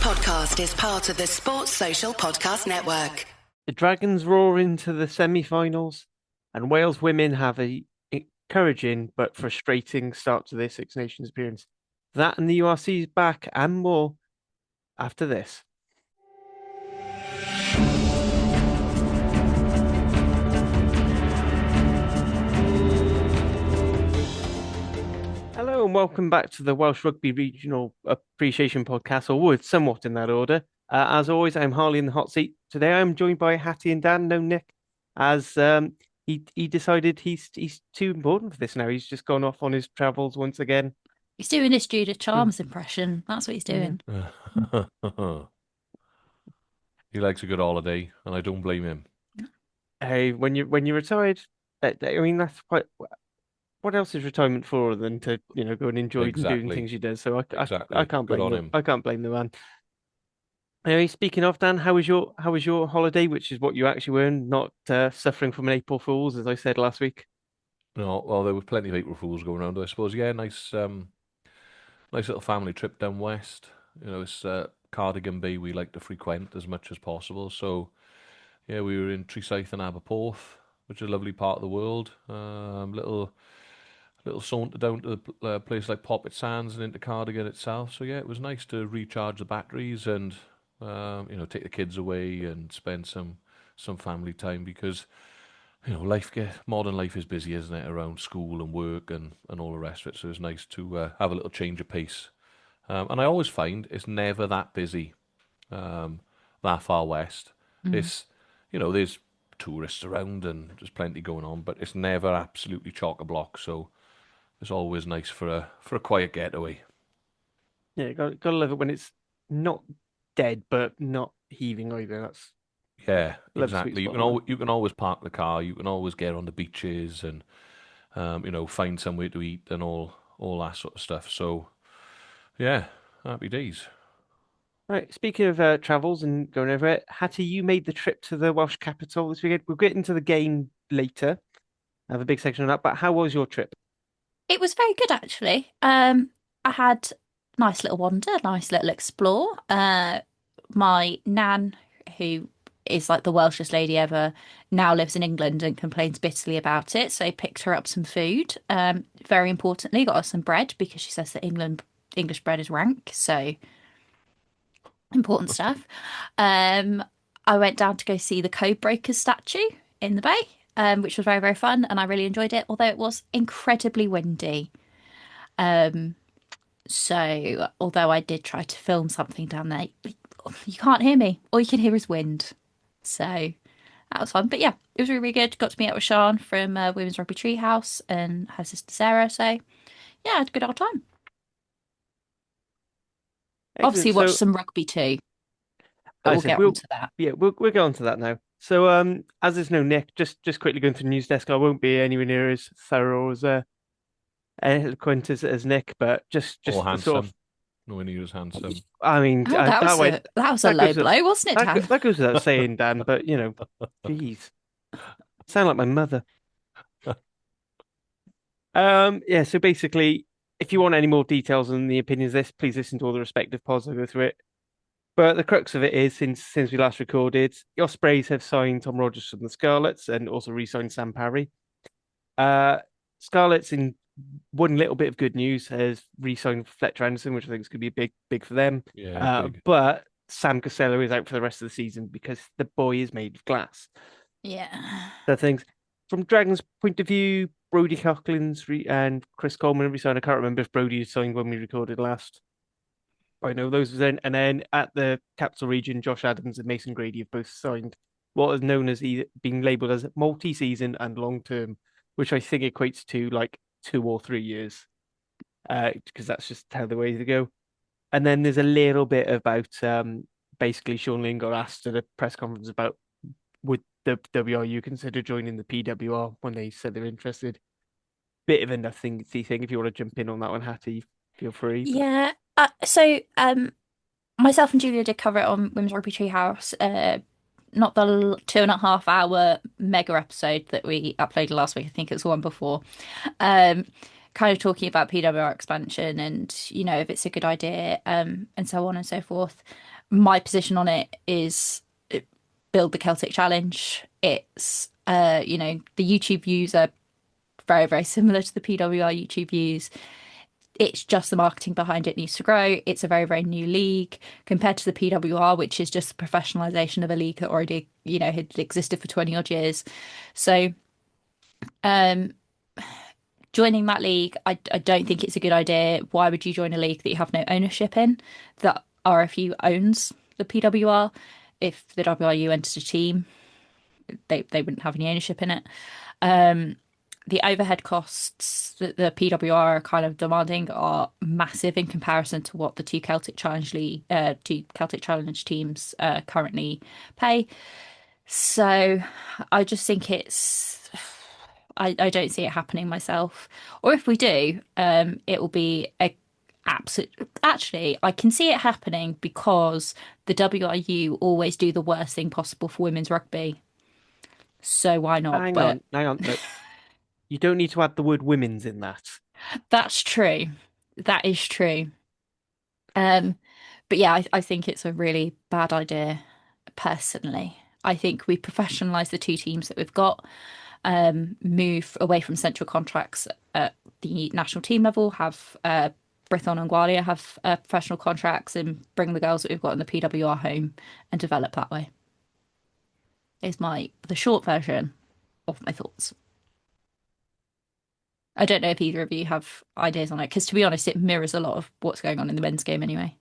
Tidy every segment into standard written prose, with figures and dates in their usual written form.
podcast is part of the Sports Social Podcast Network. The Dragons roar into the semi-finals, and Wales women have a encouraging but frustrating start to their Six Nations appearance. That and the URC's back and more after this. Hello and welcome back to the Welsh Rugby Regional Appreciation Podcast, or would somewhat in that order. As always, I'm Harley in the hot seat. Today I'm joined by Hattie and Dan, no Nick, as he decided he's too important for this now. He's just gone off on his travels once again. He's doing his Judith Charms impression. That's what he's doing. He likes a good holiday, and I don't blame him. Hey, when you retired, I mean that's quite. What else is retirement for than to go and enjoy doing things he does? So I can't Good blame on him. him. I can't blame the man. Anyway, speaking of Dan, how was your holiday, which is what you actually were, not suffering from an April Fool's, as I said last week? No, well, there were plenty of April Fools going around, I suppose. Yeah, nice little family trip down west. It's Cardigan Bay we like to frequent as much as possible. So, yeah, we were in Tresaeth and Aberporth, which is a lovely part of the world. Little saunter down to a place like Poppet Sands and into Cardigan itself. So, yeah, it was nice to recharge the batteries and take the kids away and spend some family time because modern life is busy, isn't it, around school and work and all the rest of it. So it's nice to have a little change of pace. And I always find it's never that busy, that far west. It's, there's tourists around and there's plenty going on, but it's never absolutely chock-a-block. So it's always nice for a quiet getaway. Yeah, gotta love it when it's not dead but not heaving either. That's Yeah, love a sweet exactly. spot, You can always park the car. You can always get on the beaches and find somewhere to eat and all that sort of stuff. So yeah, happy days. Right, speaking of travels and going over it, Hattie, you made the trip to the Welsh capital this weekend. We'll get into the game later. I have a big section on that, but how was your trip? It was very good, actually. I had a nice little wander, nice little explore. My nan, who is like the Welshest lady ever, now lives in England and complains bitterly about it. So I picked her up some food. Very importantly, got her some bread because she says that English bread is rank. So important stuff. Um, I went down to go see the Code Breakers statue in the bay, which was very, very fun, and I really enjoyed it, although it was incredibly windy. Um, so although I did try to film something down there, you can't hear me. All you can hear is wind. So that was fun. But yeah, it was really, really good. Got to meet up with Sian from Women's Rugby Treehouse and her sister Sarah. So yeah, I had a good old time. Excellent. Obviously, watched So, some rugby too, but I we'll said get onto that. we'll get on to that now. So, as there's no Nick, just quickly going to the news desk. I won't be anywhere near as thorough as eloquent as Nick, but Or just the sort handsome. of. Nowhere near as handsome. I mean, Oh, that was went that was a that low goes with- blow, wasn't it, Dan? that goes without saying, Dan. But geez, sound like my mother. Yeah. So basically, if you want any more details on the opinions of this, please listen to all the respective pods. I'll go through it. But the crux of it is, since we last recorded, the Ospreys have signed Tom Rogers from the Scarlets and also re-signed Sam Parry. Scarlets, in one little bit of good news, has re-signed Fletcher Anderson, which I think is going to be big for them. Yeah, big. But Sam Costello is out for the rest of the season because the boy is made of glass. Yeah. So things from Dragons' point of view, Brody Coughlin's and Chris Coleman have re-signed. I can't remember if Brody signed when we recorded last. I know those was in, and then at the capital region, Josh Adams and Mason Grady have both signed what is known as being labelled as multi-season and long-term, which I think equates to like 2 or 3 years, because that's just how the way to go. And then there's a little bit about basically Sean Lynn got asked at a press conference about would the WRU consider joining the PWR when they said they're interested. Bit of a nothing thing. If you want to jump in on that one, Hattie, feel free. Yeah. Myself and Julia did cover it on Women's Rugby Treehouse. Not the 2.5 hour mega episode that we uploaded last week. I think it was the one before. Um, kind of talking about PWR expansion and, if it's a good idea, and so on and so forth. My position on it is build the Celtic Challenge. It's, the YouTube views are very, very similar to the PWR YouTube views. It's just the marketing behind it needs to grow. It's a very, very new league compared to the PWR, which is just the professionalization of a league that already, had existed for 20 odd years. So, um, joining that league, I don't think it's a good idea. Why would you join a league that you have no ownership in? That RFU owns the PWR. If the WRU entered a team, they wouldn't have any ownership in it. The overhead costs that the PWR are kind of demanding are massive in comparison to what the two Celtic Challenge teams currently pay. So I just think I don't see it happening myself. Or if we do, it will be a absolute. Actually, I can see it happening because the WRU always do the worst thing possible for women's rugby. So why not? But Hang on. Look, you don't need to add the word women's in that. that's true. That is true. Um, but yeah, I think it's a really bad idea, personally. I think we professionalize the two teams that we've got, move away from central contracts at the national team level, have Brithon and Gwalia have professional contracts, and bring the girls that we've got in the PWR home and develop that way. Is the short version of my thoughts. I don't know if either of you have ideas on it, because to be honest, it mirrors a lot of what's going on in the men's game anyway.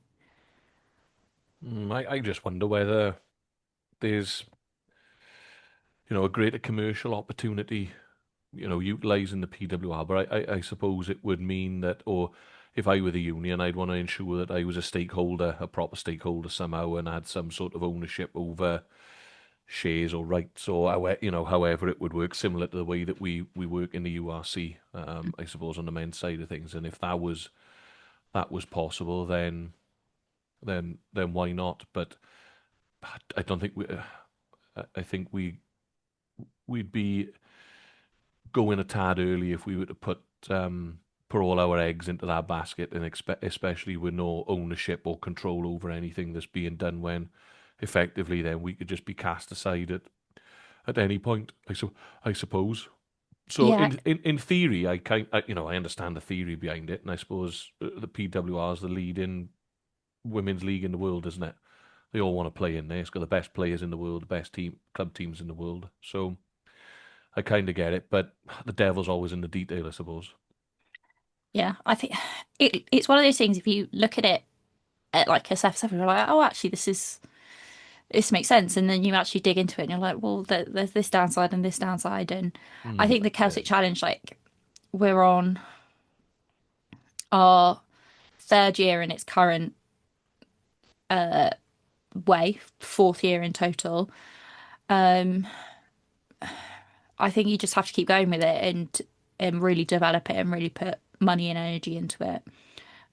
I just wonder whether there's, a greater commercial opportunity, utilising the PWR. But I suppose it would mean that, or if I were the union, I'd want to ensure that I was a stakeholder, a proper stakeholder somehow, and had some sort of ownership over shares or rights or however it would work, similar to the way that we work in the URC, I suppose, on the men's side of things. And if that was possible, then why not? But I don't think I think we'd be going a tad early if we were to put all our eggs into that basket, and especially with no ownership or control over anything that's being done, when effectively then we could just be cast aside at any point. I suppose. So Yeah, in theory, I understand the theory behind it, and I suppose the PWR is the leading women's league in the world, isn't it? They all want to play in there. It's got the best players in the world, the best club teams in the world. So I kind of get it, but the devil's always in the detail, I suppose. yeah. I think it's one of those things. If you look at it at like a surface level, you're like, oh, actually, this makes sense. And then you actually dig into it, and you're like, well, there's this downside and this downside. And I think the Celtic Challenge, like, we're on our third year in its current way, fourth year in total. Um, I think you just have to keep going with it and really develop it and really put money and energy into it.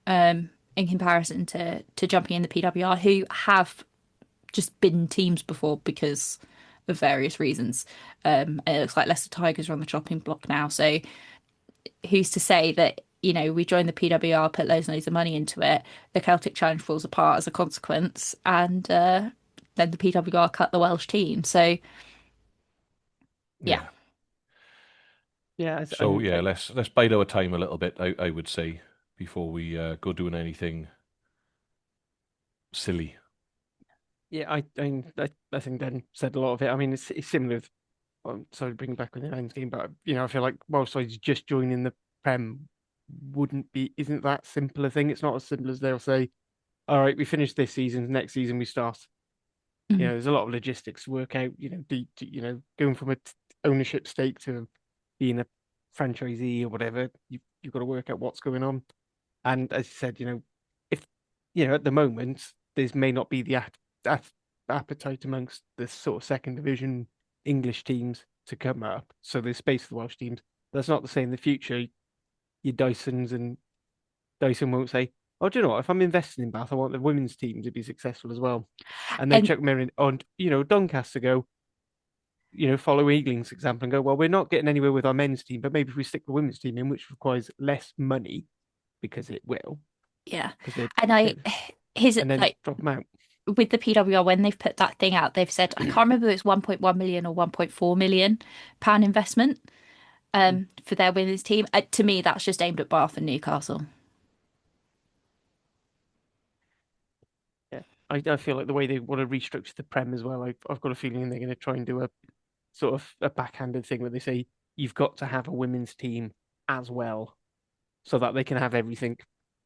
In comparison to jumping in the PWR, who have just been teams before because of various reasons. And it looks like Leicester Tigers are on the chopping block now. So who's to say that, we join the PWR, put loads and loads of money into it, the Celtic Challenge falls apart as a consequence, and then the PWR cut the Welsh team. So yeah. Yeah. Yeah, So yeah, let's bide our time a little bit. I would say, before we go doing anything silly. yeah. I think Dan said a lot of it. I mean, it's similar. Sorry to bring back with the men's game, but I feel like Welsh sides just joining the Prem isn't that simple a thing. It's not as simple as they'll say, all right, we finished this season, next season we start. Mhm. There's a lot of logistics to work out. Going from a ownership stake to being a franchisee or whatever, you've got to work out what's going on. And as you said, if at the moment there's may not be the appetite amongst the sort of second division English teams to come up, so there's space for the Welsh teams. That's not to say in the future your Dyson won't say, "Oh, do you know what? If I'm investing in Bath, I want the women's team to be successful as well." And then And Chuck Merrin on, Doncaster go, follow Ealing's example and go, well, we're not getting anywhere with our men's team, but maybe if we stick the women's team in, which requires less money because it will, Yeah. because they're And I his and then like drop them out. with the PWR when they've put that thing out, they've said I can't remember if it's 1.1 million or 1.4 million pound investment for their women's team. To me, that's just aimed at Bath and Newcastle. Yeah, I feel like the way they want to restructure the Prem as well, I've got a feeling they're going to try and do a sort of a backhanded thing where they say you've got to have a women's team as well, so that they can have everything.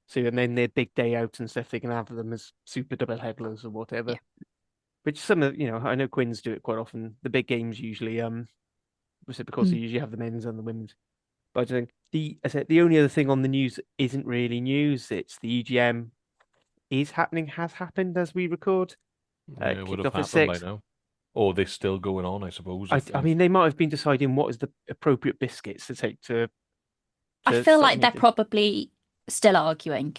So and then their big day out and stuff, they can have them as super double headers or whatever. Yeah. Which some of I know Quins do it quite often. The big games usually reciprocals, they usually have the men's and the women's. But I think the only other thing on the news that isn't really news. It's the EGM has happened as we record. Yeah, would Kicked have off at happened by 6. now. Or they're still going on, I suppose. I mean, they might have been deciding what is the appropriate biscuits to take to I feel start like the they're meeting. probably still arguing.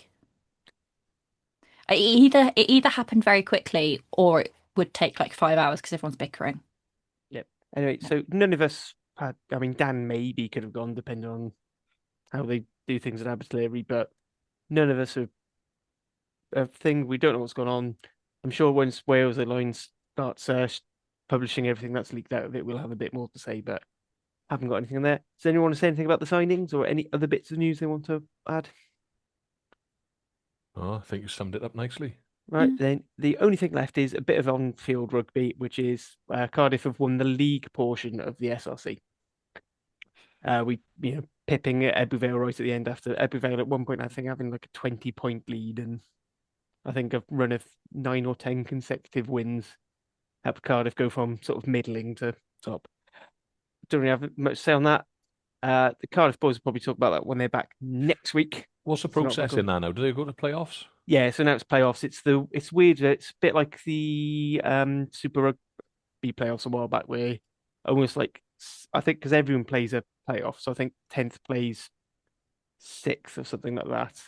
It either happened very quickly or it would take like 5 hours because everyone's bickering. Yep. Anyway, so none of us had. I mean, Dan maybe could have gone depending on how they do things at Abertillery, but none of us have a thing. We don't know what's going on. I'm sure once Wales Airlines starts publishing everything that's leaked out of it, we'll have a bit more to say, but haven't got anything there. Does anyone want to say anything about the signings or any other bits of news they want to add? Oh, I think you summed it up nicely. Right, Yeah. then the only thing left is a bit of on-field rugby, which is Cardiff have won the league portion of the SRC. We pipping at Ebbw right at the end after Ebbw at one point, I think having like a 20-point lead, and I think a run of 9 or 10 consecutive wins helped Cardiff go from sort of middling to top. Don't really have much to say on that. The Cardiff boys will probably talk about that when they're back next week. What's the It's not process record- in that now? Do they go to playoffs? Yeah, so now it's playoffs. It's weird. It's a bit like the Super Rugby playoffs a while back, where almost like I think because everyone plays a playoff, so I think 10th plays 6th or something like that,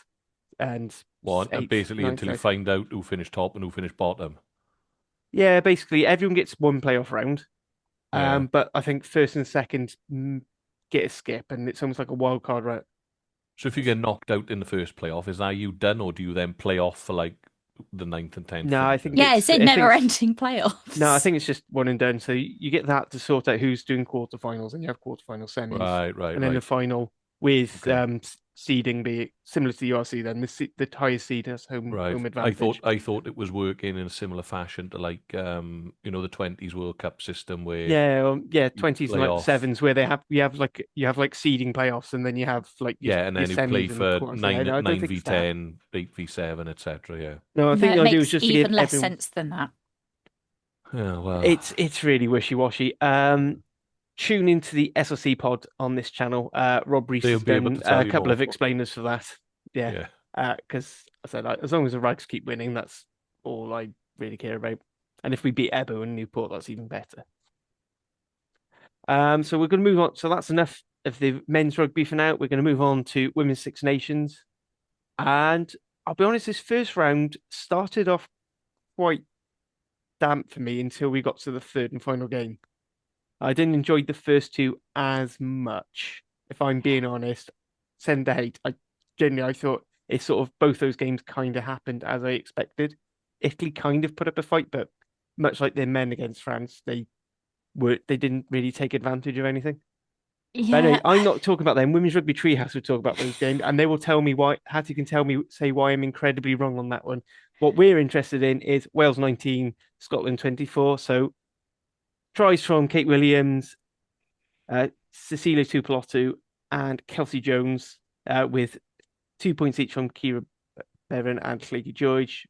and Well, 8th, basically 9th, until you 10th. find out who finished top and who finished bottom. Yeah, basically everyone gets one playoff round. Yeah. But I think first and second get a skip, and it's almost like a wild card route. So if you get knocked out in the first playoff, is that you done, or do you then play off for like the 9th and 10th? No, I think Yeah, it's it's a I think never-ending playoffs. no, I think it's just one and done. So you get that to sort out who's doing quarterfinals, and you have quarterfinal semis, Right, and then the right. final with Okay. seeding be similar to the URC. Then the highest seed has home Right. advantage. I thought it was working in a similar fashion to like the 20s World Cup system where Yeah, you 20s and play like off. sevens where you have like seeding playoffs, and then you have like your, Yeah, and your then you play semis and for quarters. Yeah, no, I don't think it's that. 9v10, 8v7, etc. Yeah. No, I No, think it the idea was makes just to even give less everyone. sense than that. Yeah, well, It's really wishy-washy. Tune into the SLC pod on this channel. Rob Reese they'll has be able done to tell a you couple more. of explainers for that. Yeah, Yeah. because I said as long as the Rags keep winning, that's all I really care about. And if we beat Ebbo and Newport, that's even better. So we're going to move on. So that's enough of the men's rugby for now. We're going to move on to women's Six Nations, and I'll be honest, this first round started off quite damp for me until we got to the third and final game. I didn't enjoy the first two as much, if I'm being honest. Send the hate. I thought it's sort of both those games kind of happened as I expected. Italy kind of put up a fight, but much like their men against France, they didn't really take advantage of anything. But anyway, Yeah, I'm not talking about them. Women's Rugby Treehouse will talk about those games, and they will tell me why. Hattie can say why I'm incredibly wrong on that one. What we're interested in is Wales 19, Scotland 24. So tries from Kate Williams, Cecilia Tupelotu, and Kelsey Jones, with 2 points each from Kira Bevan and Flaky George,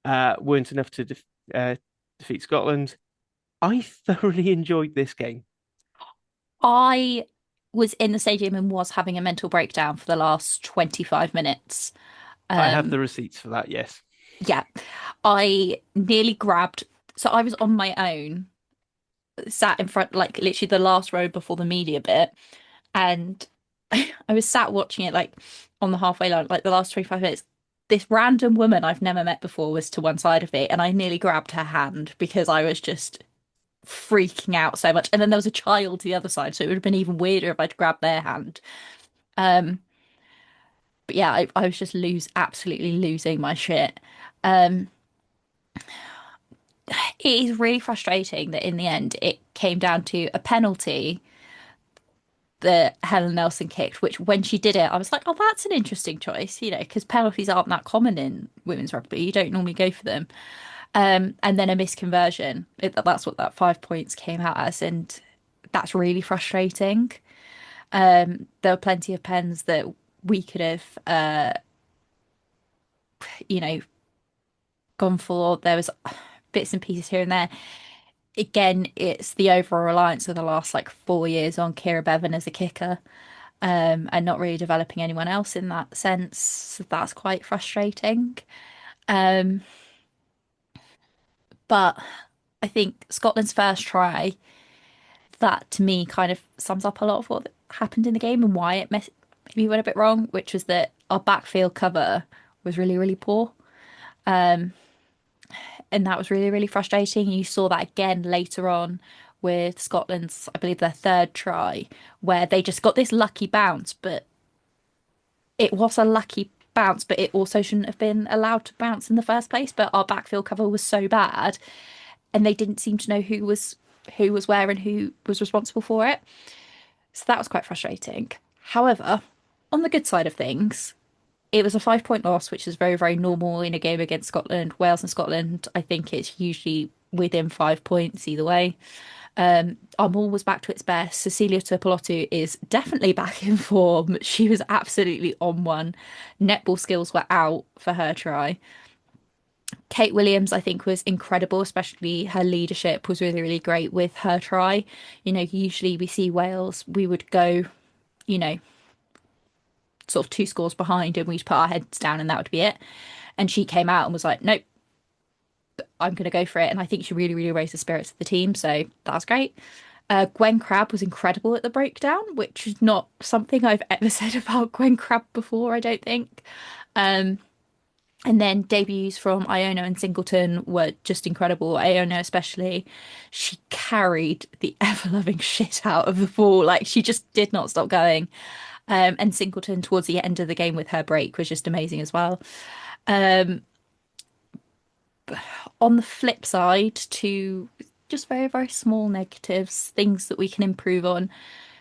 weren't enough to defeat Scotland. I thoroughly enjoyed this game. I was in the stadium and was having a mental breakdown for the last 25 minutes. I have the receipts for that, yes. Yeah, I nearly grabbed. So I was on my own, sat in front, like literally the last row before the media bit, and I was sat watching it like on the halfway line, like the last 25 minutes. This random woman I've never met before was to one side of me, and I nearly grabbed her hand because I was just freaking out so much. And then there was a child to the other side, so it would have been even weirder if I'd grabbed their hand. Um, but yeah, I was just absolutely losing my shit. Um, it is really frustrating that in the end it came down to a penalty that Helen Nelson kicked, which when she did it, I was like, oh, that's an interesting choice, because penalties aren't that common in women's rugby. You don't normally go for them. And then a misconversion. That's what that 5 points came out as. And that's really frustrating. There were plenty of pens that we could have, you know, gone for. There was bits and pieces here and there. Again, it's the over reliance of the last like 4 years on Kira Bevan as a kicker, and not really developing anyone else in that sense. So that's quite frustrating. Um, but I think Scotland's first try, that to me kind of sums up a lot of what happened in the game and why it maybe went a bit wrong, which was that our backfield cover was really, really poor. And that was really, really frustrating. You saw that again later on with Scotland's, I believe, their third try, where they just got this lucky bounce, but it was a lucky bounce, but it also shouldn't have been allowed to bounce in the first place. But our backfield cover was so bad, and they didn't seem to know who was where and who was responsible for it. So that was quite frustrating. However, on the good side of things, it was a 5 point loss, which is very, very normal in a game against Scotland. Wales and Scotland, I think it's usually within 5 points either way. Our maul was back to its best. Cecilia Tuipulotu is definitely back in form. She was absolutely on one. Netball skills were out for her try. Kate Williams, I think, was incredible, especially her leadership was really, really great with her try. Usually we see Wales, we would go, you know, sort of 2 scores behind and we'd put our heads down and that would be it. And she came out and was like, nope, I'm going to go for it. And I think she really, really raised the spirits of the team. So that was great. Gwen Crabb was incredible at the breakdown, which is not something I've ever said about Gwen Crabb before, I don't think. And then debuts from Iona and Singleton were just incredible. Iona, especially, she carried the ever-loving shit out of the ball. Like, she just did not stop going. And Singleton, towards the end of the game with her break, was just amazing as well. On the flip side, to just very, very small negatives, things that we can improve on.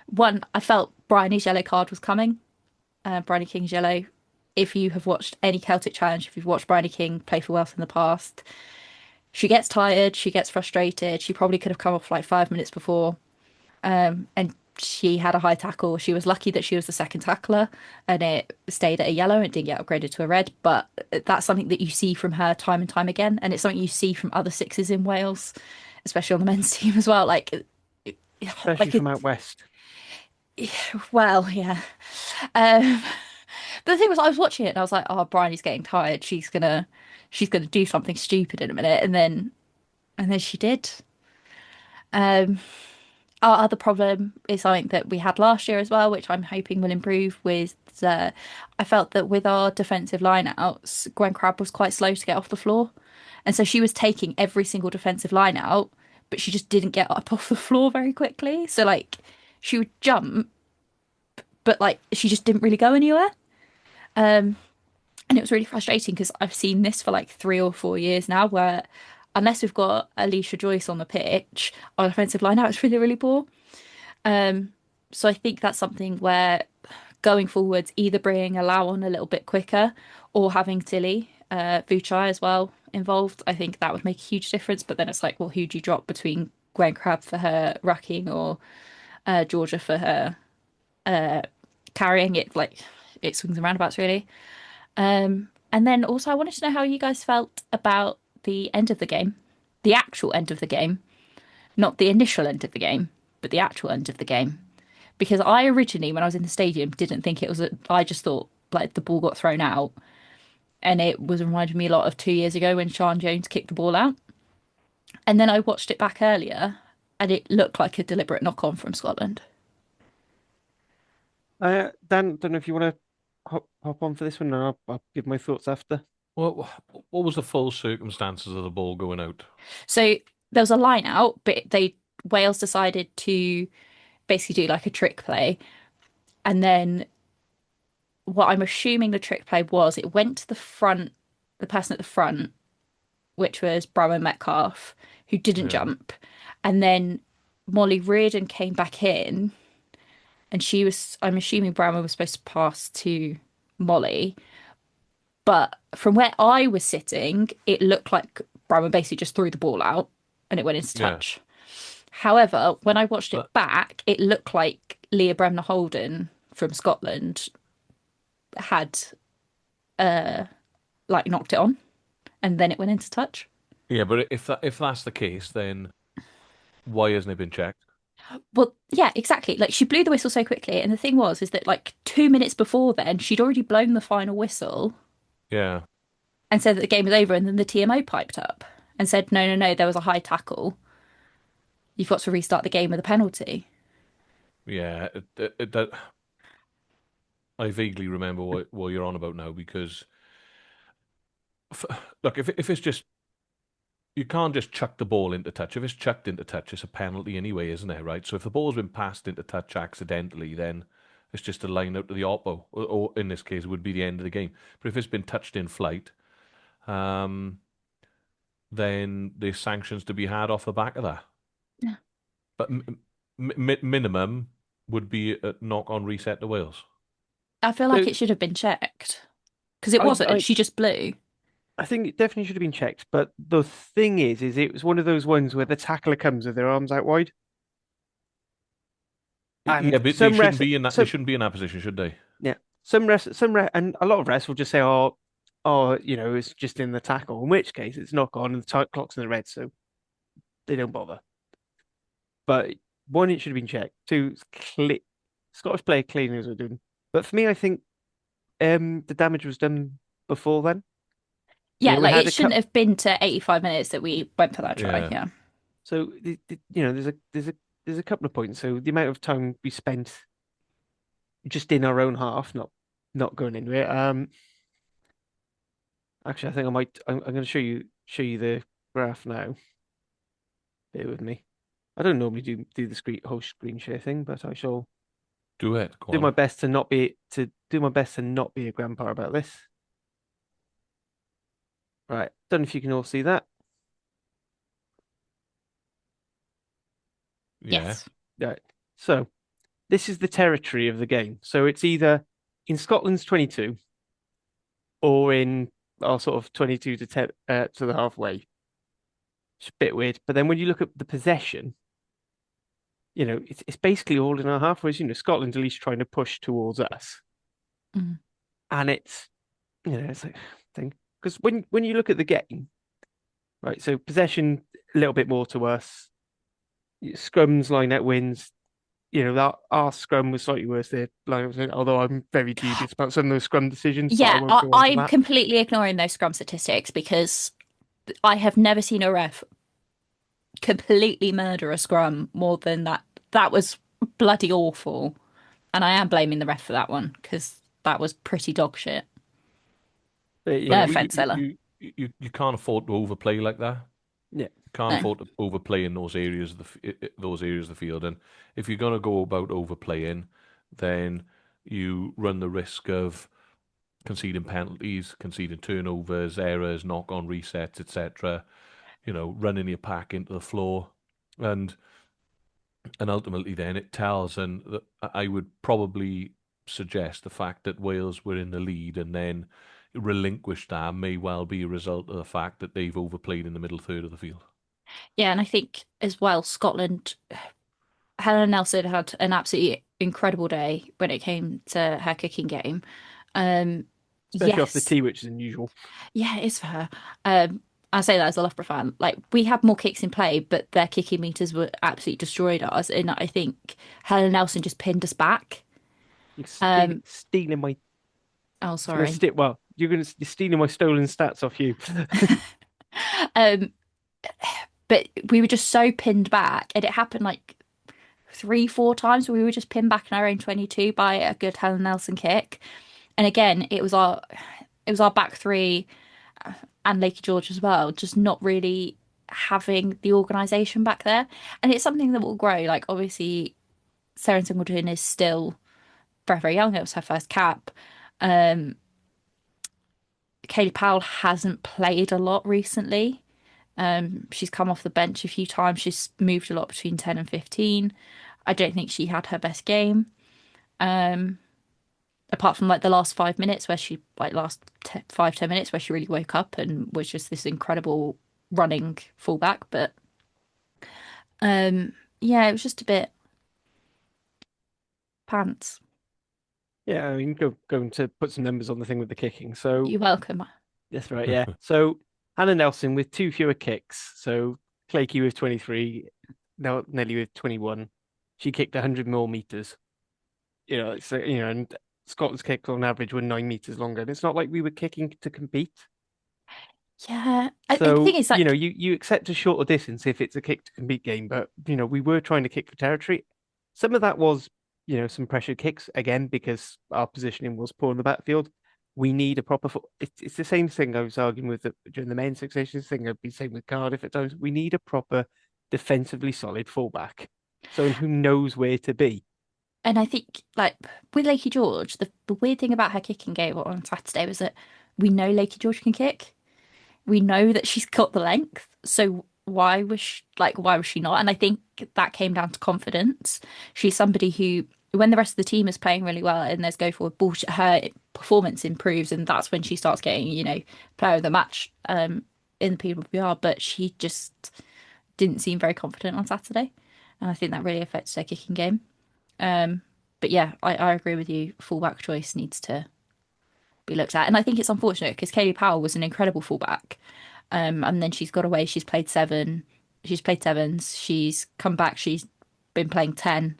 One, I felt Bryony's yellow card was coming. Bryony King's yellow. If you have watched any Celtic Challenge, if you've watched Bryony King play for Wales in the past, she gets tired, she gets frustrated. She probably could have come off like 5 minutes before. And she had a high tackle. She was lucky that she was the second tackler and it stayed at a yellow and didn't get upgraded to a red. But that's something that you see from her time and time again. And it's something you see from other sixes in Wales, especially on the men's team as well. Especially from out west. Well, yeah. Um, but the thing was, I was watching it and I was like, "Oh, Bryony's getting tired. She's gonna do something stupid in a minute," and then she did. Um, our other problem is something that we had last year as well, which I'm hoping will improve. I felt that with our defensive lineouts, Gwen Crabb was quite slow to get off the floor, and so she was taking every single defensive line out, but she just didn't get up off the floor very quickly. So like, she would jump, but like she just didn't really go anywhere. And it was really frustrating because I've seen this for like 3 or 4 years now, where unless we've got Alicia Joyce on the pitch, our defensive line out is really, really poor. So I think that's something where going forwards, either bringing Allow on a little bit quicker or having Tilly Vuchai as well involved, I think that would make a huge difference. But then it's like, well, who do you drop between Gwen Crabb for her rucking or Georgia for her carrying it? Like, it swings and roundabouts, really. And then also, I wanted to know how you guys felt about the end of the game, the actual end of the game, not the initial end of the game, but the actual end of the game. Because I originally, when I was in the stadium, didn't think it was I just thought like the ball got thrown out, and it was reminding me a lot of 2 years ago when Sian Jones kicked the ball out. And then I watched it back earlier, and it looked like a deliberate knock on from Scotland. Dan, don't know if you want to hop on for this one, and I'll give my thoughts after. What was the full circumstances of the ball going out? So there was a line out, but they Wales decided to basically do like a trick play. And then what I'm assuming the trick play was, it went to the front, the person at the front, which was Bramwell Metcalf, who didn't Yeah. jump. And then Molly Reardon came back in, and I'm assuming Bramwell was supposed to pass to Molly. But from where I was sitting, it looked like Bramwell basically just threw the ball out and it went into Yeah. touch. However, when I watched But it back, it looked like Leah Bremner Holden from Scotland had like knocked it on and then it went into touch. yeah, but if that's the case, then why hasn't it been checked? Well, yeah, exactly. Like she blew the whistle so quickly, and the thing was is that like 2 minutes before then, she'd already blown the final whistle Yeah. and said that the game was over, and then the TMO piped up and said, no, no, no, there was a high tackle. You've got to restart the game with a penalty. Yeah. That I vaguely remember what you're on about now because f look, if it's just you can't just chuck the ball into touch. If it's chucked into touch, it's a penalty anyway, isn't it? Right. So if the ball's been passed into touch accidentally, then it's just a line out to the oppo, or in this case, it would be the end of the game. But if it's been touched in flight, um, then there's sanctions to be had off the back of that. Yeah. But minimum would be a knock-on reset to Wales. I feel like So it should have been checked because it I, wasn't. I, She just blew. I think it definitely should have been checked. But the thing is it was one of those ones where the tackler comes with their arms out wide, Yeah, and but they some shouldn't refs, be in that. They some shouldn't be in that position, should they? yeah, and a lot of refs will just say, it's just in the tackle. In which case, it's knock on and the clock's in the red, so they don't bother. But one, it should have been checked. Two, Scottish player clearly knows what they're doing. But for me, I think the damage was done before then. Yeah, We like had it a shouldn't cup, have been to 85 minutes that we went for that try. Yeah. Yeah. so there's a couple of points. So the amount of time we spent just in our own half, not going into it. Actually, I think I might. I'm going to show you the graph now. Bear with me. I don't normally do the whole screen share thing, but I shall Do it. Go do my on. best to not be a grandpa about this. Right. Don't know if you can all see that. Yeah. Yes. Right. So this is the territory of the game. So it's either in Scotland's 22 or in our sort of 22 to 10 to the halfway. It's a bit weird. But then when you look at the possession, it's basically all in our half, whereas, Scotland's at least trying to push towards us. Mm. And it's like thing. Because when you look at the game, right, so possession a little bit more to us. Scrums, line out wins. That our scrum was slightly worse there. Although I'm very dubious about some of those scrum decisions, but I Yeah, won't go on to I'm that. completely ignoring those scrum statistics because I have never seen a ref completely murder a scrum more than that. That was bloody awful. And I am blaming the ref for that one because that was pretty dog shit. But No yeah, But offense, Ella. you can't afford to overplay like that. yeah. You can't No. afford to overplay in those areas of those areas of the field. And if you're gonna go about overplaying, then you run the risk of conceding penalties, conceding turnovers, errors, knock-on resets, etc. Running your pack into the floor, and ultimately then it tells. And I would probably suggest the fact that Wales were in the lead and then relinquished that may well be a result of the fact that they've overplayed in the middle third of the field. Yeah, and I think as well, Scotland, Helen Nelson had an absolutely incredible day when it came to her kicking game. Um, Especially off the yes, tee, which is unusual. yeah, it is for her. I say that as a Loughborough fan. Like we had more kicks in play, but their kicking meters were absolutely destroyed us. And I think Helen Nelson just pinned us back. You're Um, stealing my. oh, It's gonna sorry. stick. Well, you're stealing my stolen stats off you. Um, but we were just so pinned back, and it happened like 3, 4 times where we were just pinned back in our own 22 by a good Helen Nelson kick. And again, it was our back three and Lakey George as well, just not really having the organisation back there. And it's something that will grow. Like, obviously, Sarah Singleton is still very, very young. It was her first cap. Um, Kaylee Powell hasn't played a lot recently. She's come off the bench a few times. She's moved a lot between 10 and 15. I don't think she had her best game. Apart from like the last 5 minutes where she like last 5-10 minutes where she really woke up and was just this incredible running fullback. But yeah, it was just a bit pants. Yeah, I mean, going to put some numbers on the thing with the kicking. So You're welcome. that's right, yeah. So Hannah Nelson with 2 fewer kicks. So Clakey with 23, now Nelly with 21. She kicked 100 more meters. And Scotland's kicks on average were 9 meters longer. And it's not like we were kicking to compete. Yeah, I So, think it's like, you accept a shorter distance if it's a kick to compete game, but we were trying to kick for territory. Some of that was, some pressured kicks again because our positioning was poor in the backfield. We need a proper it's the same thing I was arguing with during the men's Six Nations thing. I've been saying with Cardiff at times. We need a proper defensively solid fullback, someone who knows where to be. and I think like with Lakey George, the weird thing about her kicking game on Saturday was that we know Lakey George can kick. We know that she's got the length, so why was she not? And I think that came down to confidence. She's somebody who, when the rest of the team is playing really well and there's go forward bullshit, her performance improves, and that's when she starts getting, player of the match in the PWR. But she just didn't seem very confident on Saturday, and I think that really affects her kicking game. But yeah, I agree with you. Fullback choice needs to be looked at. And I think it's unfortunate because Kaylee Powell was an incredible fullback. And then she's got away. She's played seven. She's played sevens. She's come back. She's been playing 10.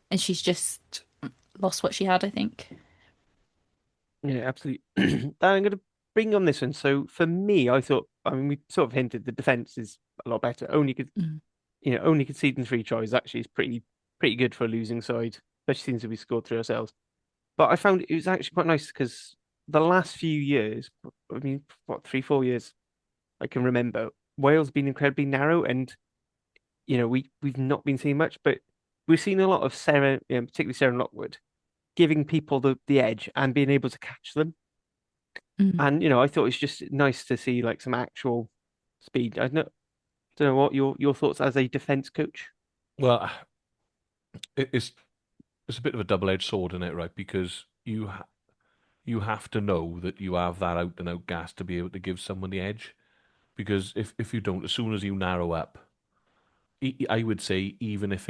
And she's just lost what she had, I think. Yeah, absolutely. I'm going to bring on this one. So for me, I mean, we sort of hinted the defense is a lot better. Mm. Only conceding 3 tries actually is pretty good for a losing side, especially since we scored 3 ourselves. But I found it was actually quite nice because the last few years, I mean, what, 3-4 years I can remember, Wales been incredibly narrow, and we've not been seeing much, but we've seen a lot of Sarah, particularly Sarah Lockwood, giving people the edge and being able to catch them. Mm. And I thought it's just nice to see like some actual speed. I don't know what your thoughts as a defense coach. Well, it's a bit of a double-edged sword in it, right? Because you have to know that you have that out and out gas to be able to give someone the edge. Because if you don't, as soon as you narrow up, I would say even if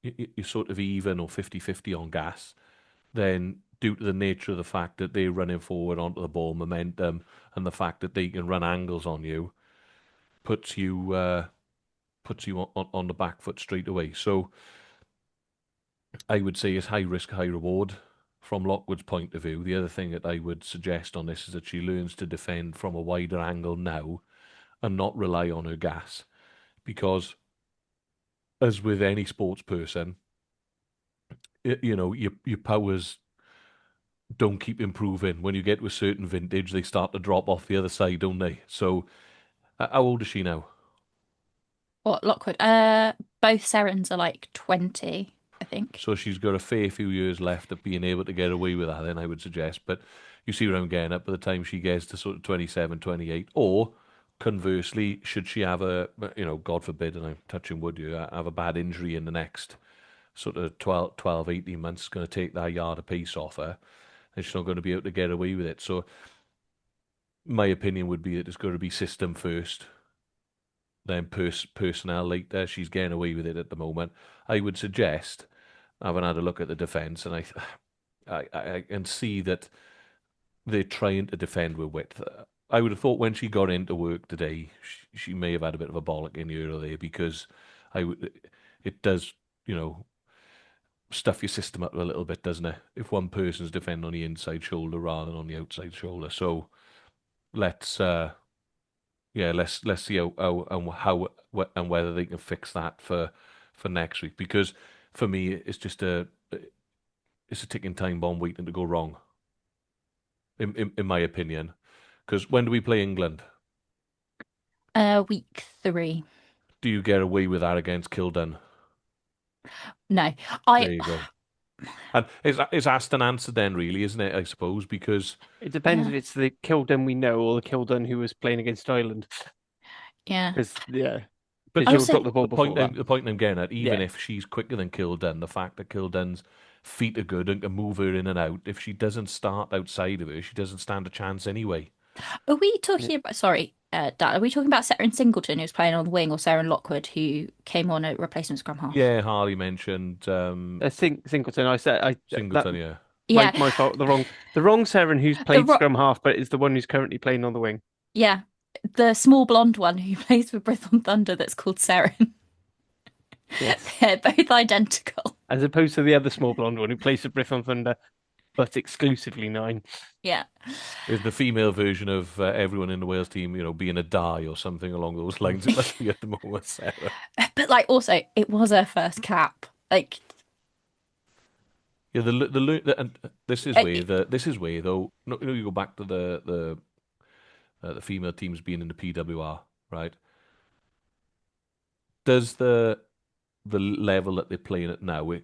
you're sort of even or 50-50 on gas, then due to the nature of the fact that they're running forward onto the ball, momentum, and the fact that they can run angles on you, puts you on the back foot straight away. So I would say it's high risk, high reward from Lockwood's point of view. The other thing that I would suggest on this is that she learns to defend from a wider angle now and not rely on her gas. Because, as with any sports person, your powers don't keep improving. When you get to a certain vintage, they start to drop off the other side, don't they? So, how old is she now? What, Lockwood? Both Serens are like 20, I think. So she's got a fair few years left of being able to get away with that, then I would suggest. But you see where I'm getting at by the time she gets to sort of 27, 28. Or conversely, should she have God forbid, and I'm touching wood here, have a bad injury in the next sort of 12, 18 months, it's going to take that yard of pace off her, and she's not going to be able to get away with it. So my opinion would be that it's going to be system first, then personnel later. She's getting away with it at the moment. I would suggest, I haven't had a look at the defence, and I can see that they're trying to defend with width. I would have thought when she got into work today, she may have had a bit of a bollock in here or there because it does, stuff your system up a little bit, doesn't it? If one person's defending on the inside shoulder rather than on the outside shoulder. So let's let's see how and whether they can fix that for next week. Because for me, it's a ticking time bomb waiting to go wrong. In my opinion, because when do we play England? Week 3. Do you get away with that against Kilden? No, There I you go. And it's asked and answered then, really, isn't it? I suppose because It depends yeah, if it's the Kilden we know or the Kilden who was playing against Ireland. yeah. Because but I she'll would drop say the ball before that. the point I'm getting at, even Yeah. if she's quicker than Kilden, the fact that Kilden's feet are good and can move her in and out, if she doesn't start outside of her, she doesn't stand a chance anyway. are we Yeah. talking about, sorry, Dan, are we talking about Sarah Singleton who was playing on the wing or Sarah Lockwood who came on a replacement scrum half? Yeah, Harley mentioned I think Singleton. I said that Singleton, yeah. Yeah, my fault. The wrong Seren who's the played ro scrum half, but is the one who's currently playing on the wing. yeah, the small blonde one who plays for Brisbane Thunder that's called Seren. Yes, They're both identical. as opposed to the other small blonde one who plays for Brisbane Thunder, but exclusively 9. Yeah. Is the female version of everyone in the Wales team, being a die or something along those lines. It must be at the moment, Sarah. But like also it was her first cap. Like Yeah, and this is where it, though. You go back to the female teams being in the PWR, right? Does the level that they're playing at now, what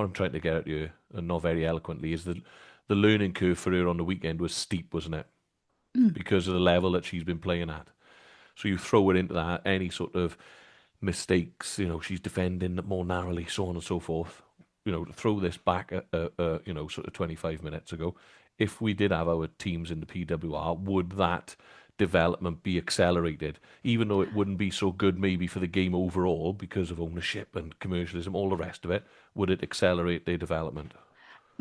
I'm trying to get at you, and not very eloquently, is the learning curve for her on the weekend was steep, wasn't it? mm, Because of the level that she's been playing at. So you throw it into that, any sort of mistakes, she's defending more narrowly, so on and so forth. Throw this back sort of 25 minutes ago. If we did have our teams in the PWR, would that development be accelerated? Even though it wouldn't be so good maybe for the game overall because of ownership and commercialism, all the rest of it, would it accelerate their development?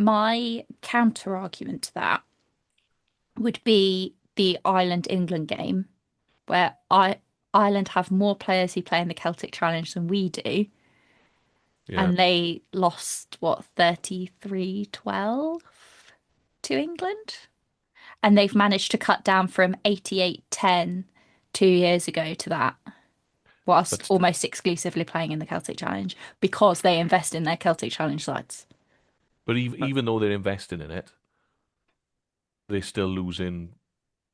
my counter argument to that would be the Ireland England game, where Ireland have more players who play in the Celtic Challenge than we do, Yeah. and they lost what 33-12 to England, and they've managed to cut down from 88-10 2 years ago to that, whilst But almost exclusively playing in the Celtic Challenge because they invest in their Celtic Challenge sides. even though they're investing in it, they're still losing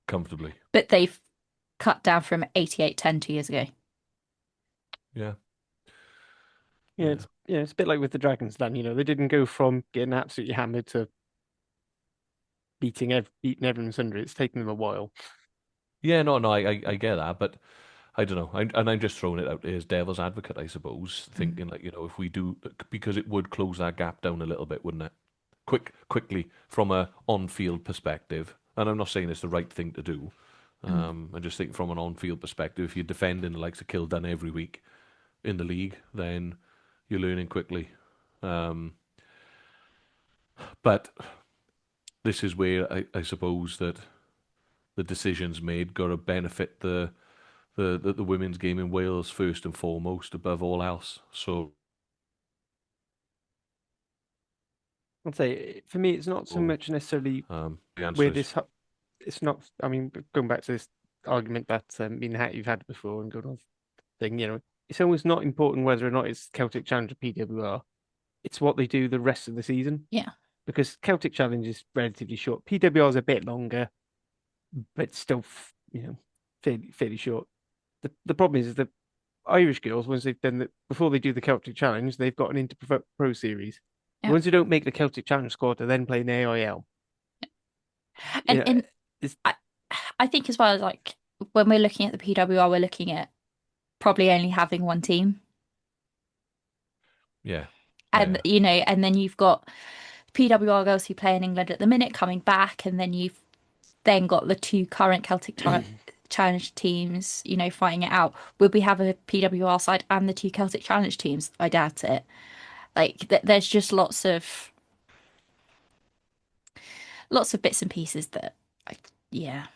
comfortably. But they've cut down from 88-10 2 years ago. Yeah. Yeah, Yeah. it's a bit like with the Dragons. Then they didn't go from getting absolutely hammered to beating everyone's under. It's taken them a while. Yeah, no, I get that, but I don't know. I'm just throwing it out there as devil's advocate, I suppose, Mm. thinking like, if we do, because it would close that gap down a little bit, wouldn't it? Quickly from a on-field perspective, and I'm not saying it's the right thing to do. Mm. I just think from an on-field perspective, if you're defending the likes of Kildare every week in the league, then you're learning quickly. But this is where I suppose that the decisions made got to benefit the women's game in Wales first and foremost, above all else. So I'd say for me, it's not so much necessarily the answer where is it's not. I mean, going back to this argument that you've had before and going on thing, it's almost not important whether or not it's Celtic Challenge or PWR. It's what they do the rest of the season Yeah. because Celtic Challenge is relatively short. PWR is a bit longer, but still, fairly short. The problem is the Irish girls, once they've done before they do the Celtic Challenge, they've got an Pro series. The Yeah. ones who don't make the Celtic Challenge squad are then playing AIL. And Yeah, and it's I think as well, like when we're looking at the PWR, we're looking at probably only having one team. yeah, And yeah. and then you've got PWR girls who play in England at the minute coming back, and then you've then got the two current Challenge teams, fighting it out. Would we have a PWR side and the two Celtic Challenge teams? I doubt it. Like there's just lots of bits and pieces that, yeah.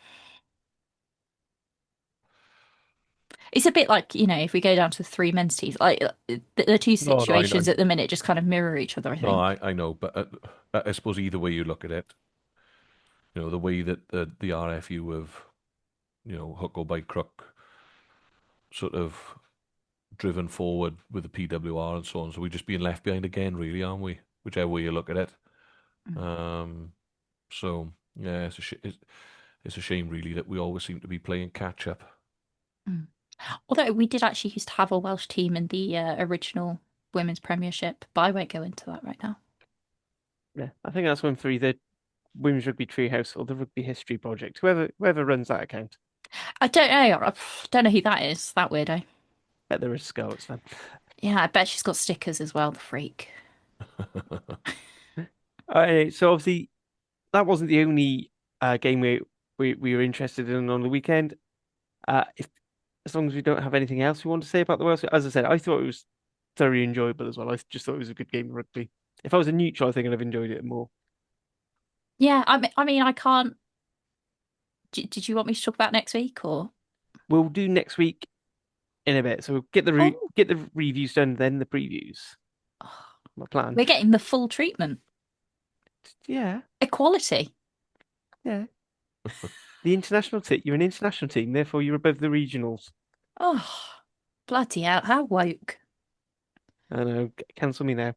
It's a bit like, if we go down to the three men's teams, like the two No, I situations at the minute just kind of mirror each other, I no, think. I know, but I suppose either way you look at it, the way that the RFU have, hook or by crook, sort of driven forward with the PWR and so on. So we're just being left behind again, really, aren't we? Whichever way you look at it. Mm. So yeah, it's a shame really that we always seem to be playing catch up. Mm. Although we did actually used to have a Welsh team in the original Women's Premiership, but I won't go into that right now. Yeah, I think that's one for either Women's Rugby Treehouse or the Rugby History Project, whoever runs that account. I don't know. I don't know who that is, that weirdo. Bet there is Scarlet's fan. Yeah, I bet she's got stickers as well, the freak. So obviously that wasn't the only game we were interested in on the weekend. If As long as we don't have anything else we want to say about the Wales, as I said, I thought it was very enjoyable as well. I just thought it was a good game of rugby. If I was a neutral, I think I'd have enjoyed it more. Yeah, I mean, I can't. Did you want me to talk about next week or? We'll do next week in a bit. So we'll Oh, get the reviews done, then the previews. My plan. we're getting the full treatment. Yeah, Equality. yeah. The international team. You're an international team, therefore you're above the regionals. Oh, bloody hell, how woke. I know. Cancel me now.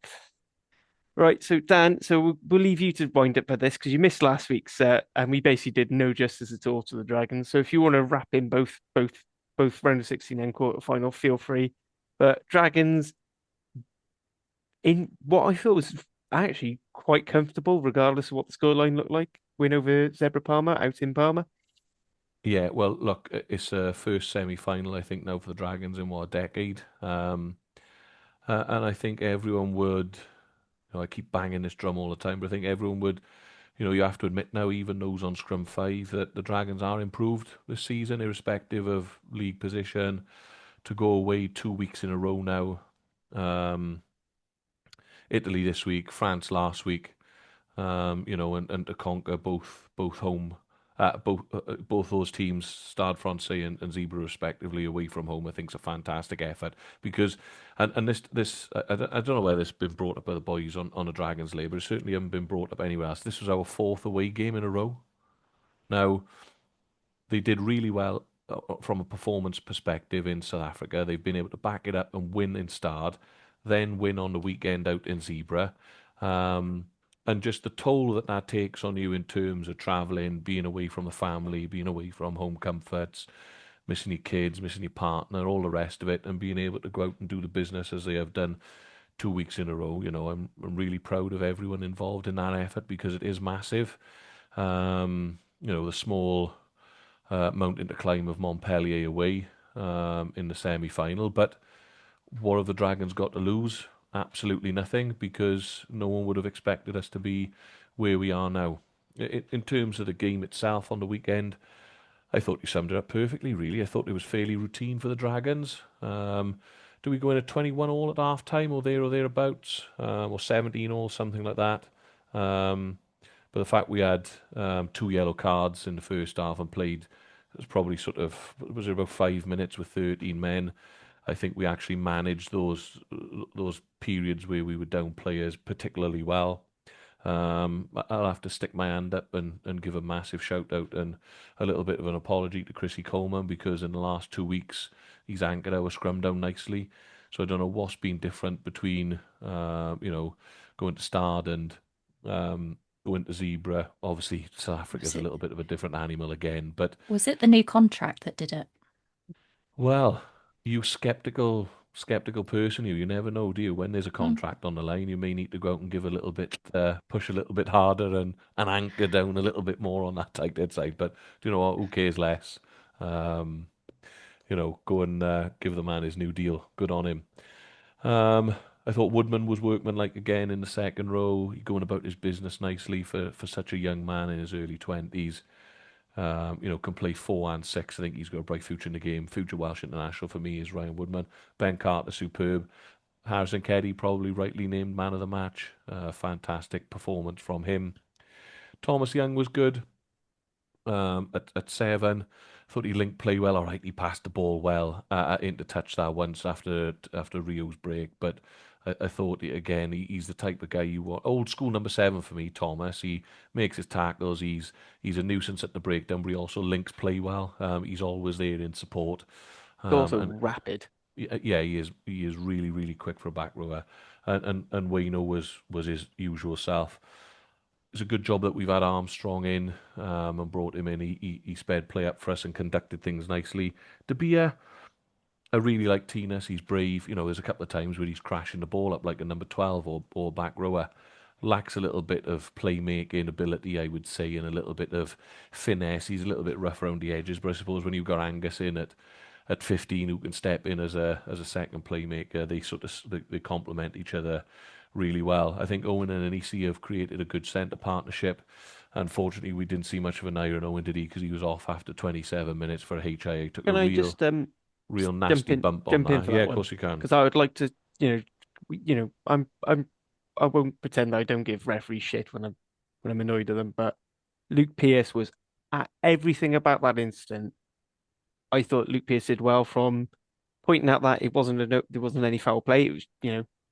Right, so Dan, we'll leave you to wind up for this because you missed last week's and we basically did no justice at all to the Dragons. So if you want to wrap in both round of 16 and quarter final, feel free. But Dragons, in what I thought was actually quite comfortable, regardless of what the scoreline looked like, win over Zebra Parma out in Parma. Yeah, well, look, it's a first semi-final, I think, now for the Dragons in what, a decade. And I think everyone would, I keep banging this drum all the time, but I think everyone would, you have to admit now, even those on scrum five, that the Dragons are improved this season, irrespective of league position. To go away 2 weeks in a row now, um, Italy this week, France last week, and to conquer both home, both those teams, Stade Francais and Zebra respectively, away from home, I think is a fantastic effort because, and I don't know whether this has been brought up by the boys on the Dragons Labour. It certainly haven't been brought up anywhere else. This was our fourth away game in a row. Now they did really well from a performance perspective in South Africa. They've been able to back it up and win in Stade, then win on the weekend out in Zebra. Um, and just the toll that that takes on you in terms of traveling, being away from the family, being away from home comforts, missing your kids, missing your partner, all the rest of it, and being able to go out and do the business as they have done 2 weeks in a row. I'm really proud of everyone involved in that effort because it is massive. The small mountain to climb of Montpellier away in the semi-final. But what have the Dragons got to lose? Absolutely nothing, because no one would have expected us to be where we are now. In terms of the game itself on the weekend, I thought you summed it up perfectly, really. I thought it was fairly routine for the Dragons. Do we go in at 21 all at half time or there or thereabouts, or 17 all, something like that? But the fact we had two yellow cards in the first half and played, it was probably was it about 5 minutes with 13 men? I think we actually managed those periods where we were down players particularly well. I'll have to stick my hand up and give a massive shout out and a little bit of an apology to Chrissy Coleman because in the last 2 weeks he's anchored our scrum down nicely. So I don't know what's been different between going to Stard and going to Zebra. Obviously South Africa's Was a it little bit of a different animal again, but was it the new contract that did it? well, you skeptical person, you never know, do you? When there's a Mm. contract on the line, you may need to go out and give a little bit, push a little bit harder and anchor down a little bit more on that tight head side. But do you know what? Who cares less? Um, go and give the man his new deal. Good on him. I thought Woodman was workmanlike again in the second row. He going about his business nicely for such a young man in his early 20s. Can play 4 and 6. I think he's got a bright future in the game. Future Welsh international for me is Ryan Woodman. Ben Carter, superb. Harrison Keddy, probably rightly named man of the match. Fantastic performance from him. Thomas Young was good at 7. Thought he linked play well. All right, he passed the ball well into touch that once after Rio's break. But I thought again he's the type of guy you want. Old school number 7 for me, Thomas. He makes his tackles. He's a nuisance at the breakdown, but he also links play well. He's always there in support. It's also And rapid. yeah, he is. He is really, really quick for a back rower, and Wayno was his usual self. it's a good job that we've had Armstrong in and brought him in. He sped play up for us and conducted things nicely. To be I really like Tinas. He's brave. There's a couple of times where he's crashing the ball up like a number 12 or back rower. Lacks a little bit of playmaking ability, I would say, and a little bit of finesse. He's a little bit rough around the edges, but I suppose when you've got Angus in at 15 who can step in as a second playmaker, they sort of they complement each other really well. I think Owen and Anisi have created a good centre partnership. Unfortunately, we didn't see much of an Iron Owen, did he? Because he was off after 27 minutes for a HIA. Took a Can I real, just real jump nasty in bump on jump in that. for Yeah, that of one? course you can. Because I would like to, I won't pretend I don't give referees shit when I'm annoyed at them, but Luke Pearce was at everything about that incident. I thought Luke Pearce did well from pointing out that there wasn't any foul play. It was,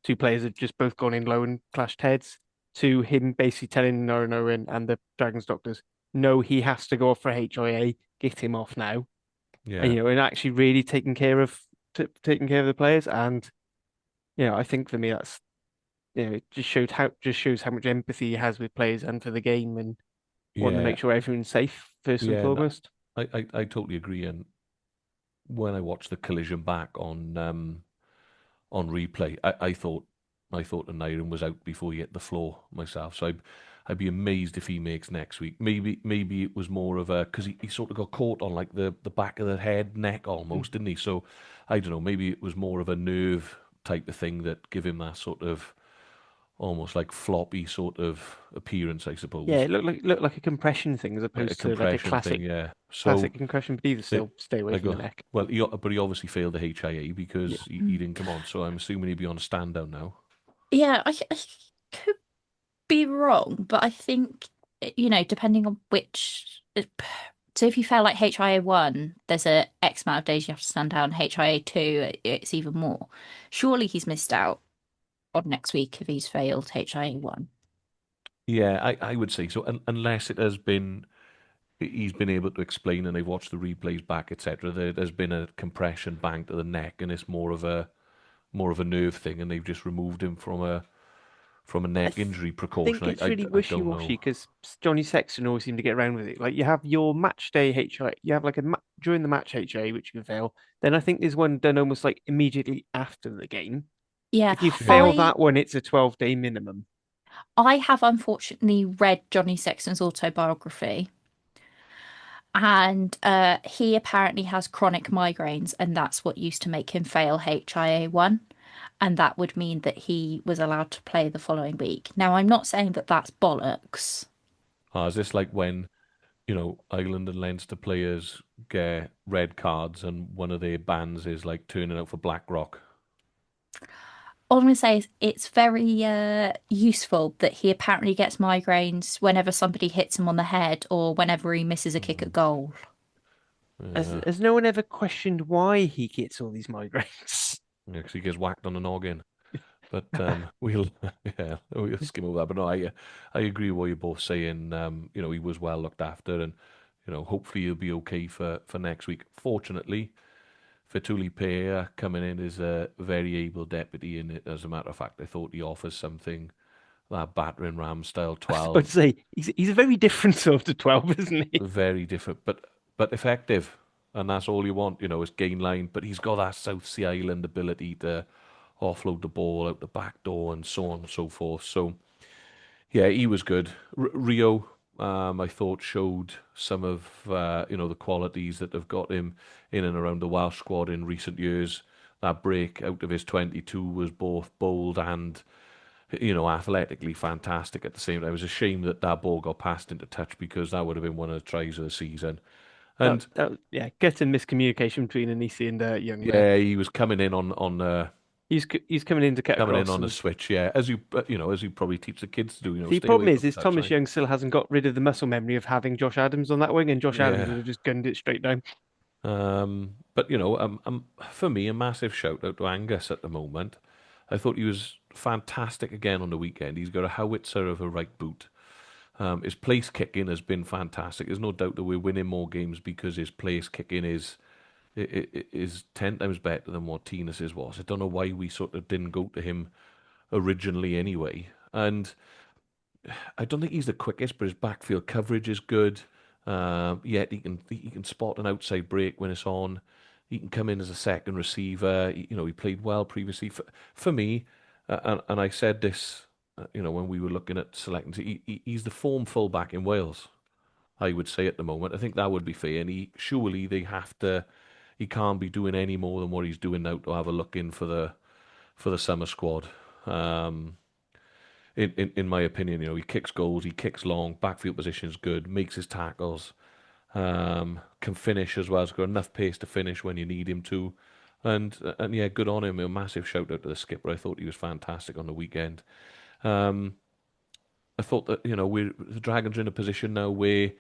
two players had just both gone in low and clashed heads, to him basically telling Norano and the Dragons doctors, no, he has to go off for HIA, get him off now. And, Yeah, and actually really taking care of the players. And, I think for me that's, it just shows how much empathy he has with players and for the game, and wanting to yeah, make sure everyone's safe first and yeah. And foremost. I totally agree. And when I watched the collision back on replay, I thought Aniron was out before he hit the floor myself. So I'd be amazed if he makes next week. Maybe it was more of a because he sort of got caught on like the back of the head, neck almost, didn't he? So I don't know. Maybe it was more of a nerve type of thing that give him that sort of almost like floppy sort of appearance, I Yeah, suppose. it looked like a compression thing as Like a opposed to like a compression thing, yeah. So classic concussion, but either it, still stay away I from the go, neck. well, but he obviously failed the HIA because Yeah. he didn't come on. So I'm assuming he'd be on a stand down now. Yeah, I could be wrong, but I think, depending on which. So if you fail like HIA 1, there's a X amount of days you have to stand down. HIA 2, it's even more. Surely he's missed out on next week if he's failed HIA 1. Yeah, I would say so. Unless it has been, he's been able to explain, and they've watched the replays back, etc. There's been a compression bang to the neck, and it's more of a nerve thing, and they've just removed him from a I neck th injury think precaution. it's I really I don't wishy-washy know. because Johnny Sexton always seemed to get around with it. Like you have your match day HIA, you have like during the match HIA, which you can fail. Then I think there's one done almost like immediately after the game. Yeah, If you fail I that one, it's a 12-day minimum. I have unfortunately read Johnny Sexton's autobiography, and he apparently has chronic migraines, and that's what used to make him fail HIA 1. And that would mean that he was allowed to play the following week. Now, I'm not saying that that's bollocks. Is this like when Ireland and Leinster players get red cards, and one of their bans is like turning out for BlackRock? All I'm going to say is it's very useful that he apparently gets migraines whenever somebody hits him on the head or whenever he misses a kick at goal. Yeah, Has no one ever questioned why he gets all these migraines? yeah, 'cause he gets whacked on the noggin. But we'll yeah, we'll skim over that. But no, I agree with what you're both saying. He was well looked after, and hopefully he'll be okay for next week. Fortunately, Fetuli Pereira coming in is a very able deputy. In it, as a matter of fact, I thought he offers something that battering ram style I was about to 12, say he's a very different sort of 12, isn't he? very different, but effective. And that's all you want, is gain line. But he's got that South Sea Island ability to offload the ball out the back door and so on and so forth. So yeah, he was good. Rio, I thought showed some of the qualities that have got him in and around the Welsh squad in recent years. That break out of his 22 was both bold and athletically fantastic at the same time. It was a shame that that ball got passed into touch because that would have been one of the tries of the season. And Yeah, getting miscommunication between Anisi and Young there. yeah, he was coming in on He's coming in to cut coming in across, on the and switch. Yeah, as you probably teach the kids to do. the Stay problem away is, from the Thomas touchline. Young still hasn't got rid of the muscle memory of having Josh Adams on that wing, and Josh Adams Yeah. would have just gunned it straight down. But for me, a massive shout out to Angus at the moment. I thought he was fantastic again on the weekend. He's got a howitzer of a right boot. His place kicking has been fantastic. There's no doubt that we're winning more games because his place kicking is 10 times better than what Tinas's was. I don't know why we sort of didn't go to him originally anyway. And I don't think he's the quickest, but his backfield coverage is good. Yet he can spot an outside break when it's on. He can come in as a second receiver. He played well previously. For me, and I said this, when we were looking at selecting, he's the form fullback in Wales. I would say at the moment. I think that would be fair. And surely they have to. He can't be doing any more than what he's doing now to have a look in for the summer squad. Um, in my opinion, he kicks goals, he kicks long, backfield position is good, makes his tackles, can finish as well. He's got enough pace to finish when you need him to, and yeah, good on him. A massive shout out to the skipper. I thought he was fantastic on the weekend. Um, I thought that the Dragons are in a position now where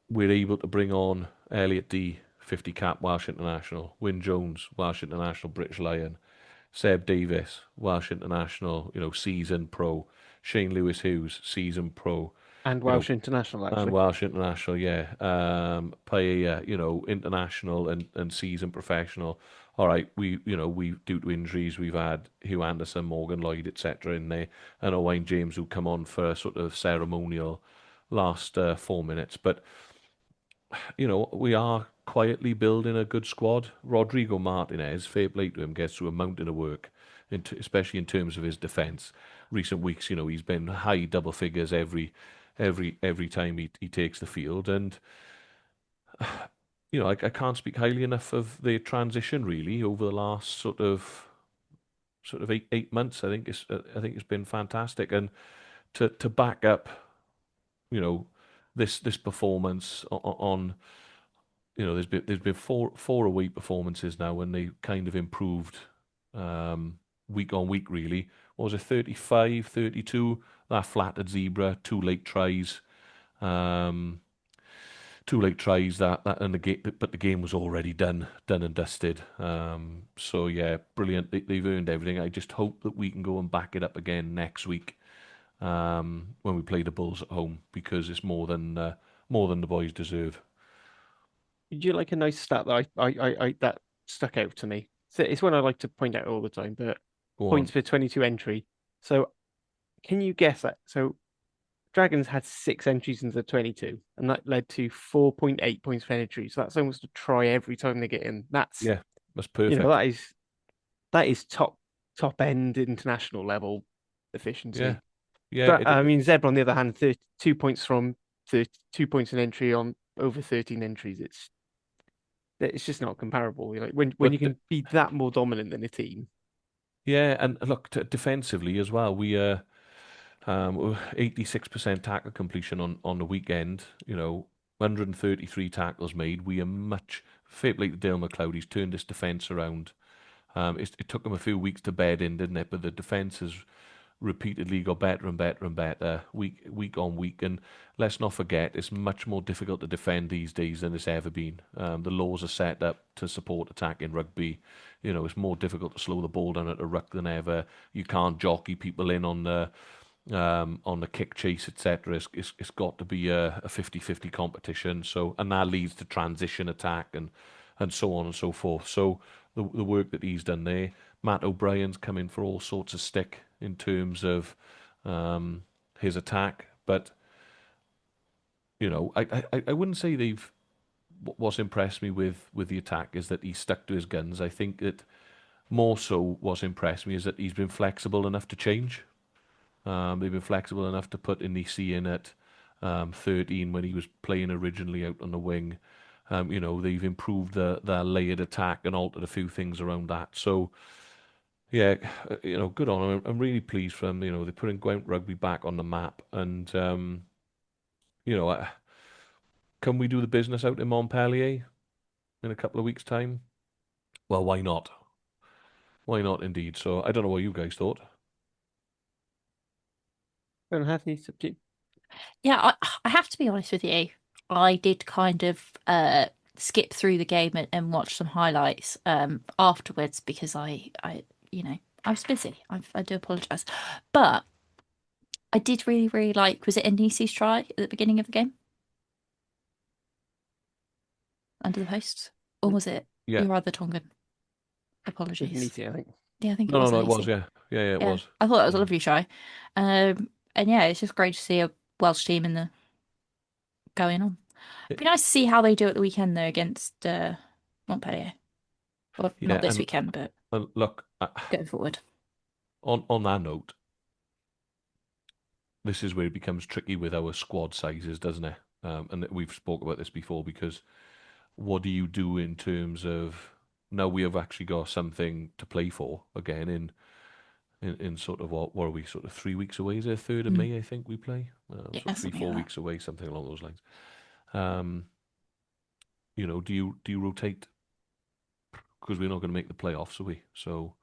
we're able to bring on Elliot D, 50 cap Welsh international, Wyn Jones, Welsh international, British Lion, Seb Davis, Welsh international, seasoned pro, Shane Lewis Hughes, seasoned pro, And you know, Welsh international, and actually. Welsh international, yeah. Paella, international and seasoned professional. All right, we due to injuries we've had Hugh Anderson, Morgan Lloyd, etc. in there, and Owain James who come on for a sort of ceremonial last 4 minutes, but we are quietly building a good squad. Rodrigo Martinez, fair play to him, gets through a mountain of work, especially in terms of his defence. Recent weeks, he's been high double figures every time he takes the field, and I can't speak highly enough of the transition really over the last sort of 8 months. I think it's been fantastic, and to back up, you know, this performance on there's been four away performances now, and they kind of improved week on week really. What was it, 35, 32? That flattered Zebra, um, two late tries that and the game, but the game was already done and dusted. So yeah, brilliant. They've earned everything. I just hope that we can go and back it up again next week when we play the Bulls at home, because it's more than the boys deserve. Did you like a nice stat that that stuck out to me? So it's one I like to point out all the time, but Go points on. per 22 entry. So can you guess that? So Dragons had 6 entries into 22, and that led to 4.8 points per entry. So that's almost a try every time they get in. That's Yeah, that's perfect. that is top end international level Yeah, efficiency. yeah. But I mean, Zebra on the other hand, 2 points from 2 points an entry on over 13 entries. It's just not comparable. Like when you But can be that more dominant than a team. yeah, and look, defensively as well. We 86% tackle completion on the weekend. 133 tackles made. We are much fair play to Dale McLeod. He's turned this defence around. It took him a few weeks to bed in, didn't it? But the defence has repeatedly got better and better and better week on week. And let's not forget, it's much more difficult to defend these days than it's ever been. The laws are set up to support attack in rugby. It's more difficult to slow the ball down at a ruck than ever. You can't jockey people in on the kick chase, etc. It's got to be a 50-50 competition. So, and that leads to transition attack and so on and so forth. So the work that he's done there, Matt O'Brien's come in for all sorts of stick in terms of his attack, but I wouldn't say they've. What's impressed me with the attack is that he stuck to his guns. I think that more so what's impressed me is that he's been flexible enough to change. They've been flexible enough to put Inisi in at 13 when he was playing originally out on the wing. They've improved their layered attack and altered a few things around that. So, yeah, good on them. I'm really pleased for them. They're putting Gwent Rugby back on the map. And, you know, I- can we do the business out in Montpellier in a couple of weeks' time? Well, why not? Why not, indeed? So, I don't know what you guys thought. Don't have any subject. Yeah, I have to be honest with you. I did kind of skip through the game and watch some highlights afterwards because I was busy. I do apologise, but I did really really like. Was it Enisi's try at the beginning of the game under the post, or was it Yeah. your other Tongan? Didn't Apologies. need it, I think. Yeah, I think it No, no, was no, it was, Enisi. yeah. Yeah, yeah, it Yeah, was. I thought that was a Yeah. lovely try. Um, And yeah, it's just great to see a Welsh team in the going on. It'd Y- be nice to see how they do at the weekend though against Montpellier. Well, not Yeah, this and weekend, but look, going forward. on that note, this is where it becomes tricky with our squad sizes, doesn't it? And we've spoke about this before because what do you do in terms of now we have actually got something to play for again in sort of what are we sort of 3 weeks away? Is it 3rd of Mm. May? I think we play. So Yeah, three something four like that. weeks away, something along those lines. Um, do you rotate because we're not going to make the playoffs, are we? So,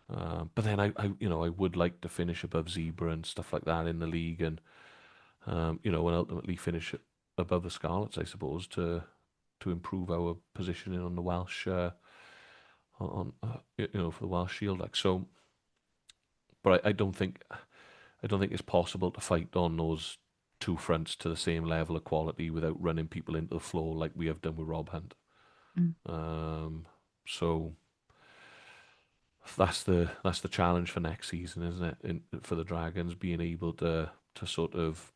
but then I would like to finish above Zebra and stuff like that in the league, and and ultimately finish above the Scarlets, I suppose, to improve our positioning on the Welsh for the Welsh Shield. Like so, but I don't think it's possible to fight on those two fronts to the same level of quality without running people into the floor like we have done with Rob Hunt. Mm. So that's the challenge for next season, isn't it? For the Dragons, being able to sort of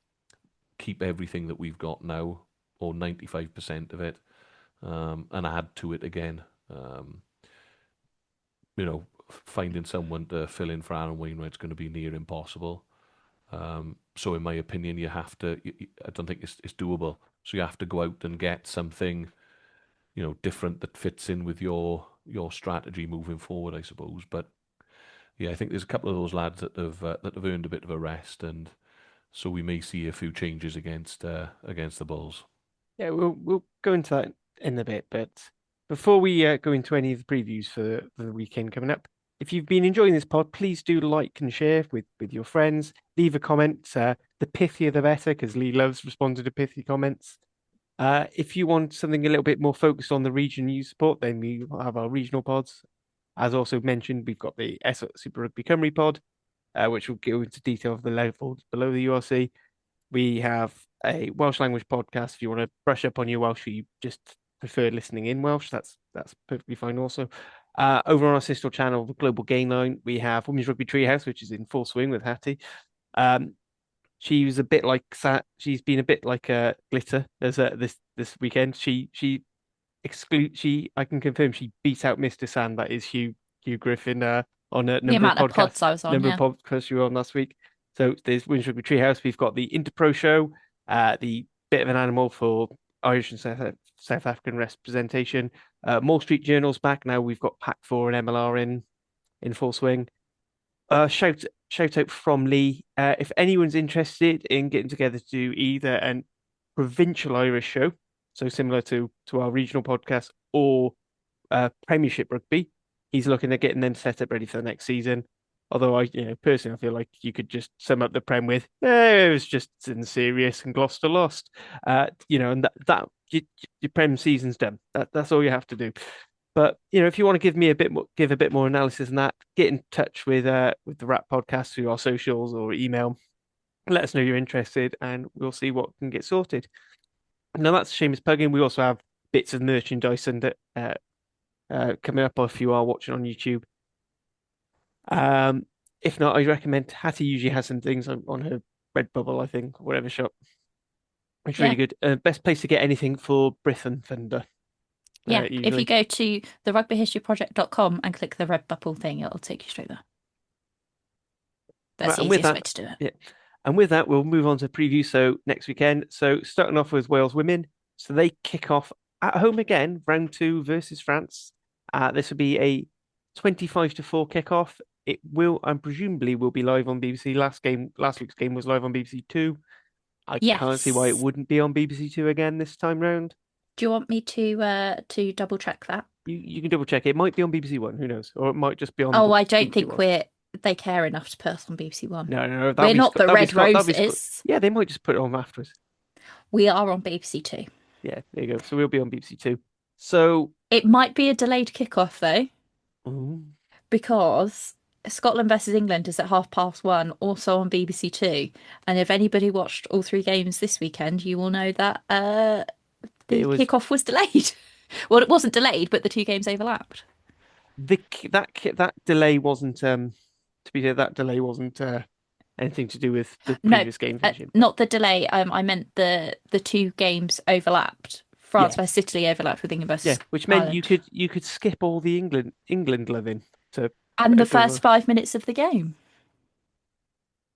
keep everything that we've got now, or 95% of it, and add to it again. Finding someone to fill in for Aaron Wainwright's going to be near impossible. So in my opinion, you have to. I don't think it's doable. So you have to go out and get something, different that fits in with your strategy moving forward, I suppose. But yeah, I think there's a couple of those lads that have earned a bit of a rest, and so we may see a few changes against the Bulls. Yeah, we'll go into that in a bit, but before we go into any of the previews for the weekend coming up, if you've been enjoying this pod, please do like and share with your friends. Leave a comment. The pithier the better, because Lee loves responding to pithy comments. If you want something a little bit more focused on the region you support, then we have our regional pods. As also mentioned, we've got the Super Rugby Cymru pod, which will go into detail of the levels below the URC. We have a Welsh language podcast. If you want to brush up on your Welsh, or you just prefer listening in Welsh, that's perfectly fine. Also, over on our sister channel, the Global Game Line, we have Women's Rugby Treehouse, which is in full swing with Hattie. She was a bit like she's been a bit like a glitter as this weekend. I can confirm she beat out Mr. Sand. That is Hugh Griffin on a The number of amount of podcasts pods I was on, number of yeah. podcasts you were on last week. So there's Winch Rugby Treehouse. We've got the Interpro show, the Bit of an Animal for Irish and South African representation. Mall Street Journal's back now. We've got Pack 4 and MLR in full swing. Shout out from Lee. If anyone's interested in getting together to do either an provincial Irish show, so similar to our regional podcast, or Premiership rugby, he's looking at getting them set up ready for the next season. Although personally, I feel like you could just sum up the Prem with, it was just serious and Gloucester lost. And that your Prem season's done. That's all you have to do. But if you want to give a bit more analysis on that, get in touch with the Rap Podcast through our socials or email. Let us know you're interested, and we'll see what can get sorted. Now that's Seamus Pugging. We also have bits of merchandise and coming up if you are watching on YouTube. If not, I recommend Hattie usually has some things on her Redbubble, I think, or whatever shop. It's Yeah. really good. Best place to get anything for Brithen Thunder. Yeah. If you Usually. go to the rugbyhistoryproject.com and click the red bubble thing, it'll take you straight there. That's Right, the and with easiest that, way to do it. yeah. And with that, we'll move on to preview. So next weekend. So starting off with Wales women. So they kick off at home again, round 2 versus France. This will be a 25-4 kickoff. It will, and presumably, will be live on BBC. Last week's game was live on BBC Two. I can't see why it Yes. wouldn't be on BBC Two again this time round. Do you want me to double check that? You can double check. It might be on BBC One. Who knows? Or it might just be on Oh, I don't BBC think One. they care enough to put us on BBC One. No. We're not the Red That'll be Roses. Yeah, they might just put it on afterwards. We are on BBC Two. Yeah, there you go. So we'll be on BBC Two. So It might be a delayed kickoff though, mm, because Scotland versus England is at 1:30, also on BBC Two. And if anybody watched all 3 games this weekend, you will know that the it was kickoff was delayed. Well, it wasn't delayed, but the 2 games overlapped. that delay wasn't to be fair, that delay wasn't anything to do with the No, previous game finishing. not the delay. I meant the two games overlapped. France Yeah, versus Italy overlapped with England yeah, versus which meant Ireland. you could skip all the England loving to And the go first on. 5 minutes of the game.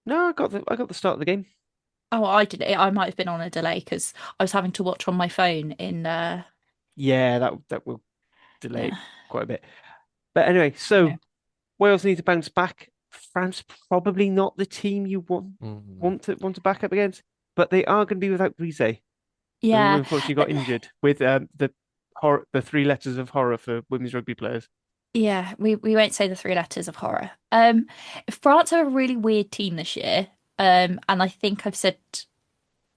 No, I got the start of the game. Oh, I did it. I might have been on a delay because I was having to watch on my phone in Yeah, that will delay it yeah. quite a bit. But anyway, Yeah. so Wales need to bounce back. France probably not the team you Mm. want to back up against, but they are going to be without Brise, who Yeah. unfortunately Uh, got injured with the three letters of horror for women's rugby players. Yeah, we won't say the three letters of horror. France are a really weird team this year. And I think I've said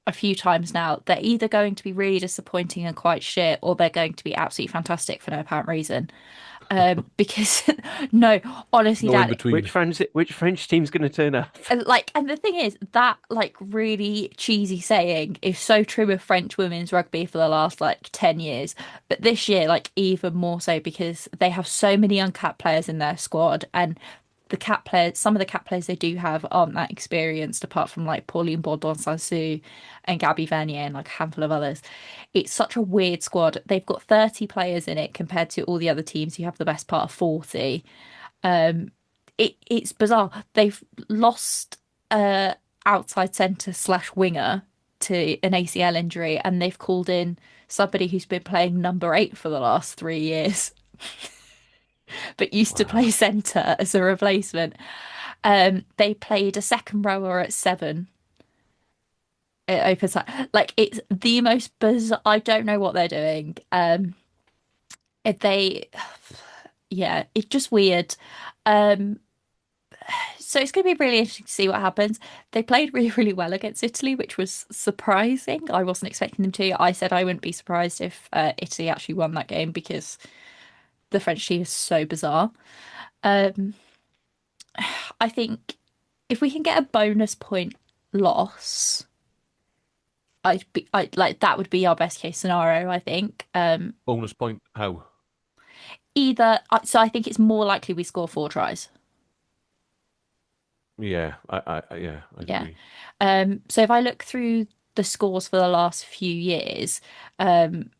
a few times now, they're either going to be really disappointing and quite shit, or they're going to be absolutely fantastic for no apparent reason. Because no, honestly, No in Dan, between. Which French team's going to turn up? and the thing is that like really cheesy saying is so true of French women's rugby for the last like 10 years, but this year like even more so because they have so many uncapped players in their squad, and the cap players, some of the cap players they do have aren't that experienced, apart from like Pauline Bordon-Sansu and Gabby Vernier and like a handful of others. It's such a weird squad. They've got 30 players in it compared to all the other teams who have the best part of 40. It's bizarre. They've lost outside centre slash winger to an ACL injury, and they've called in somebody who's been playing number 8 for the last 3 years, but used to play Wow. centre as a replacement. They played a second rower at 7. It opens up like it's the most bizarre. I don't know what they're doing. They, yeah, it's just weird. Um, So it's going to be really interesting to see what happens. They played really, really well against Italy, which was surprising. I wasn't expecting them to. I said I wouldn't be surprised if Italy actually won that game because the French team is so bizarre. Um, I think if we can get a bonus point loss, I like that would be our best case scenario, I think. Bonus point, how? So I think it's more likely we score 4 tries. Yeah, yeah, I'd Yeah. agree. So if I look through the scores for the last few years, um,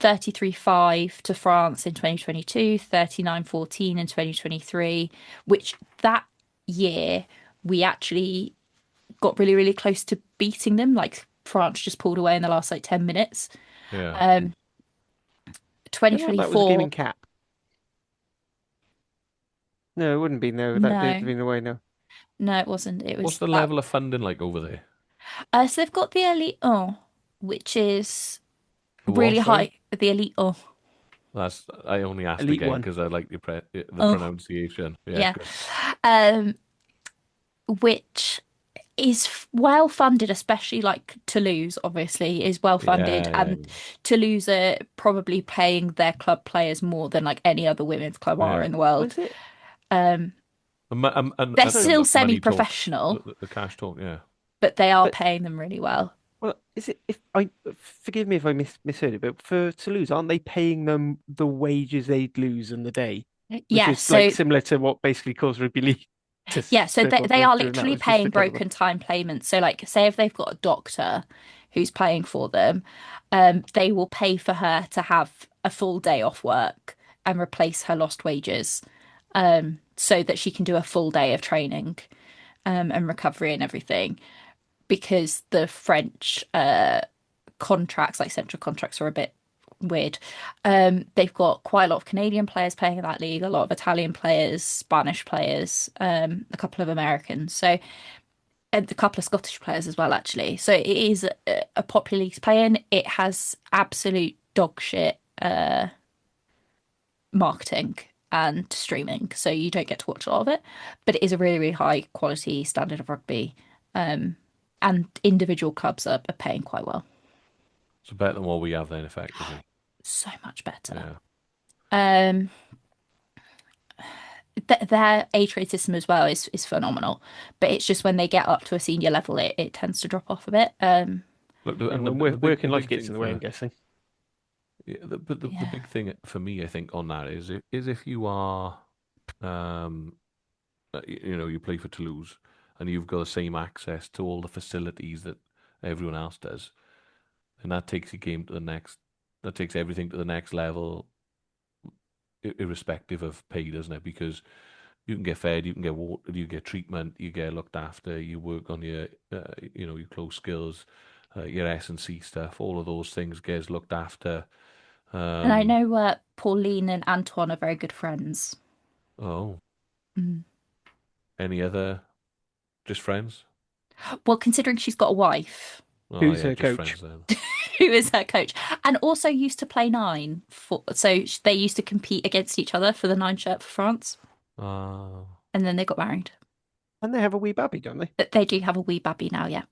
33-5 to France in 2022, 39-14 in 2023, which that year we actually got really, really close to beating them. Like France just pulled away in the last like 10 minutes. Yeah. Um, I thought that was a game in 2024, cap. No, it wouldn't be. No, that they'd have no, been away. No. no, it wasn't. It What's was the that. level of funding like over there? So they've got the Elite O, which is The what, really sorry? high. The Elite O. I only asked Elite again One. because I like the Oh, pronunciation. Yeah, yeah. good. Um, which is well funded, especially like Toulouse, obviously, is well funded, Yeah, yeah, and Toulouse are probably paying their club players more than like any other women's club are yeah. in the world. Was it? Um, they're And So, still the money talks, semi-professional, the cash talk. Yeah, but they are but paying them really well. well, is it? If I forgive me if I misheard it, but for Toulouse, aren't they paying them the wages they'd lose in the day, which Yeah, is like so similar to what basically caused rugby league to yeah, so strip off they of are doing that literally was just paying to cover them. broken time payments. So like say if they've got a doctor who's paying for them, they will pay for her to have a full day off work and replace her lost wages, so that she can do a full day of training, and recovery and everything. Because the French contracts, like central contracts, are a bit weird. They've got quite a lot of Canadian players playing in that league, a lot of Italian players, Spanish players, a couple of Americans, so and a couple of Scottish players as well, actually. So it is a popular league to play in. It has absolute dog shit marketing and streaming, so you don't get to watch a lot of it, but it is a really, really high quality standard of rugby. Um, and individual clubs are paying quite well. it's better than what we have then, effectively. So much better. Yeah. Um, their age rate system as well is phenomenal, but it's just when they get up to a senior level, it tends to drop off a bit. Look, And and when the working life big gets thing in the way, I'm for guessing. yeah, the Yeah, big thing for me, I think, on that is if you are, um, you know, you play for Toulouse, and you've got the same access to all the facilities that everyone else does, and that takes your game to the next. That takes everything to the next level, irrespective of pay, doesn't it? Because you can get fed, you can get water, you get treatment, you get looked after, you work on your, your close skills, your S&C stuff, all of those things gets looked after. And I Um, know Pauline and Antoine are very good friends. oh, Mm. any other, just friends? Well, considering she's got a wife Oh Who's yeah, her just coach? friends then. who is her coach, and also used to play nine so they used to compete against each other for the nine shirt for France, Uh, and then they got married. And they have a wee baby, don't they? But they do have a wee baby now, yeah.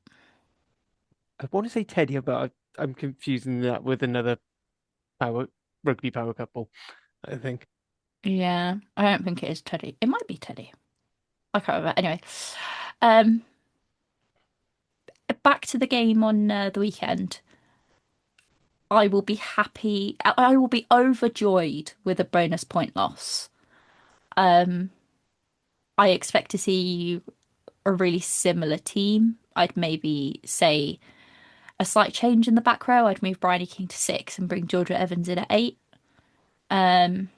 I want to say Teddy, but I'm confusing that with another power rugby power couple, I think. Yeah, I don't think it is Teddy. It might be Teddy. I can't remember. Anyway, um, back to the game on the weekend. I will be happy. I will be overjoyed with a bonus point loss. Um, I expect to see a really similar team. I'd maybe say a slight change in the back row. I'd move Bryony King to 6 and bring Georgia Evans in at 8. Um,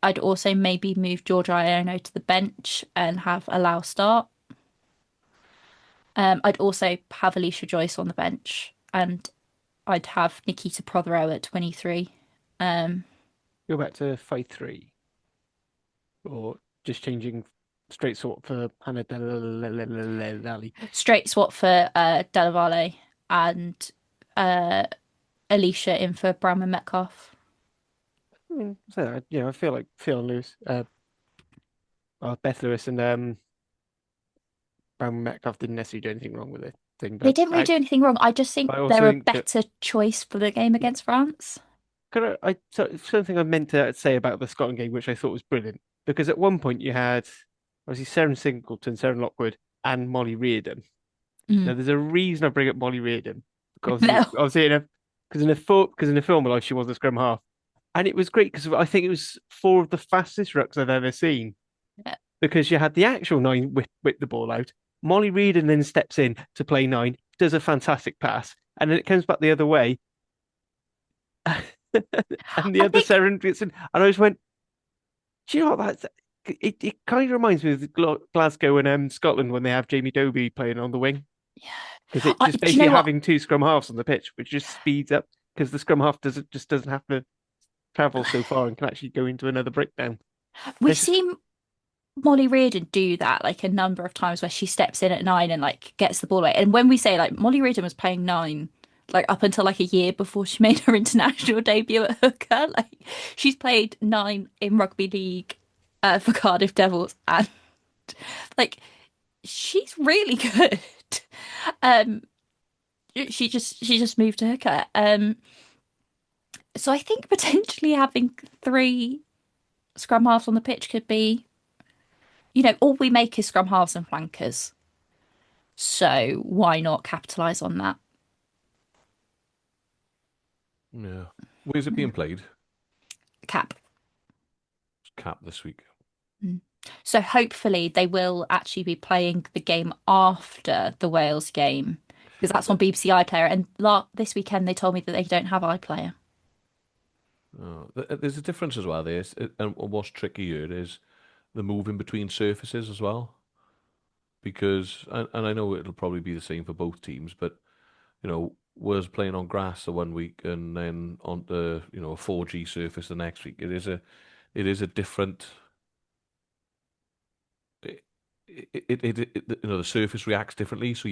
I'd also maybe move Georgia Iono to the bench and have Allow start. I'd also have Alicia Joyce on the bench, and I'd have Nikita Prothero at 23. Um, Go back to 5-3, or just changing straight sort for Hannah Delali. Straight swap for Della Valle and uh, Alicia in for Bramman Metcalf. I mean, so I feel like Phil Lewis, Beth Lewis, and Brown Metcalf didn't necessarily do anything wrong with the thing, They but didn't really do anything wrong. I just think I also they're a think that better choice for the game against France. something I meant to say about the Scotland game, which I thought was brilliant, because at one point you had obviously Sarah Singleton, Sarah Lockwood, and Molly Reardon. Mm. Now, there's a reason I bring up Molly Reardon because No. obviously because in the film life she was a scrum half, and it was great because I think it was four of the fastest rucks I've ever seen because you had the actual nine whip the ball out. Molly Reardon then steps in to play nine, does a fantastic pass, and then it comes back the other way, and the I other think, Sarah gets in, and I just went, do you know what that's? It kind of reminds me of Glasgow and Scotland when they have Jamie Doby playing on the wing because it's just do you basically know what? having two scrum halves on the pitch, which just speeds up because the scrum half doesn't have to travel so far and can actually go into another breakdown. We've It's just seen Molly Reardon do that like a number of times where she steps in at 9 and like gets the ball away. And when we say like Molly Reardon was playing 9 like up until like a year before she made her international debut at hooker, like she's played 9 in rugby league for Cardiff Devils, and like she's really good. Um, she just moved to hooker. So I think potentially having 3 scrum halves on the pitch could be, all we make is scrum halves and flankers. So why not capitalize on that? yeah. Where's it being played? Cap. It's Cap this week. Mm. So hopefully they will actually be playing the game after the Wales game because that's on BBC iPlayer. And this weekend they told me that they don't have iPlayer. There's a difference as well there, and what's tricky here is the moving between surfaces as well. Because, and I know it'll probably be the same for both teams, but was playing on grass the one week and then on the a 4G surface the next week. It is a different. The surface reacts differently, so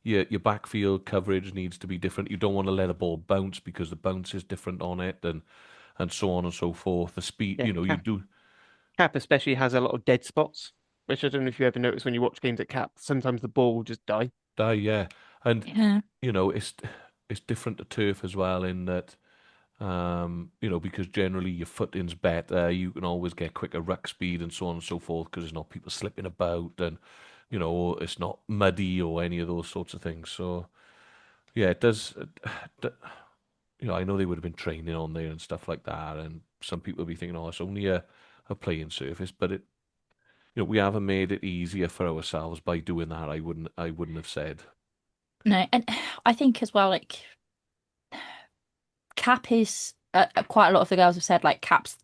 your backfield coverage needs to be different. You don't want to let a ball bounce because the bounce is different on it, and so on and so forth. The speed, yeah, you do Cap especially has a lot of dead spots, which I don't know if you ever notice when you watch games at Cap. Sometimes the ball will just die. die, yeah, and Yeah. it's different to turf as well in that. Because generally your footing's better, you can always get quicker ruck speed and so on and so forth because there's not people slipping about and, it's not muddy or any of those sorts of things. So, yeah, it does. I know they would have been training on there and stuff like that, and some people would be thinking, oh, it's only a playing surface, but we haven't made it easier for ourselves by doing that. I wouldn't have said. No, and I think as well, like Cap is quite a lot of the girls have said like Cap's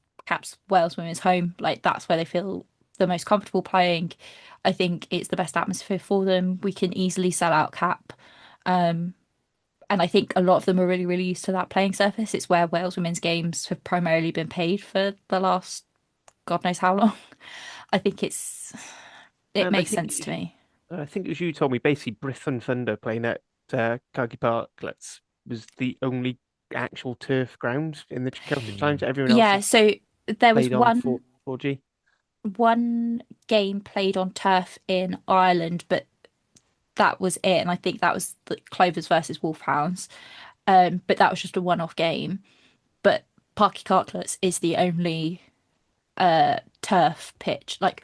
Wales women's home. Like that's where they feel the most comfortable playing. I think it's the best atmosphere for them. We can easily sell out Cap. Um, and I think a lot of them are really, really used to that playing surface. It's where Wales women's games have primarily been paid for the last God knows how long. I think it And makes sense to me. I think as you told me, basically Brython Thunder playing at Cargy Park was the only actual turf ground in the Celtic Challenge. Mm. Everyone else Yeah, has so there was played on 4G. one game played on turf in Ireland, but that was it. And I think that was the Clovers versus Wolfhounds. But that was just a one-off game. But Parky Cartlets is the only turf pitch. Like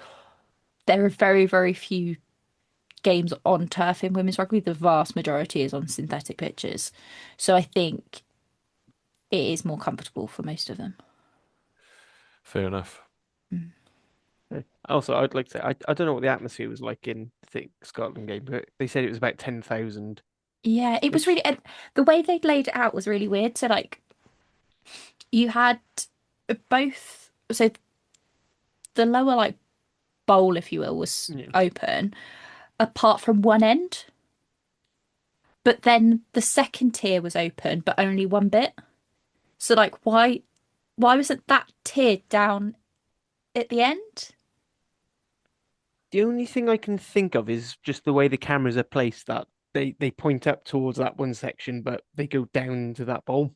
there are very, very few games on turf in women's rugby. The vast majority is on synthetic pitches. So I think it is more comfortable for most of them. Fair enough. Mm. Also, I'd like to say I don't know what the atmosphere was like in the Scotland game, but they said it was about 10,000, Yeah, it was which really, and the way they laid it out was really weird. So like you had both, so the lower like bowl, if you will, was yeah. open apart from one end. But then the second tier was open, but only one bit. So like why wasn't that tier down at the end? The only thing I can think of is just the way the cameras are placed, that they point up towards that one section, but they go down to that bowl.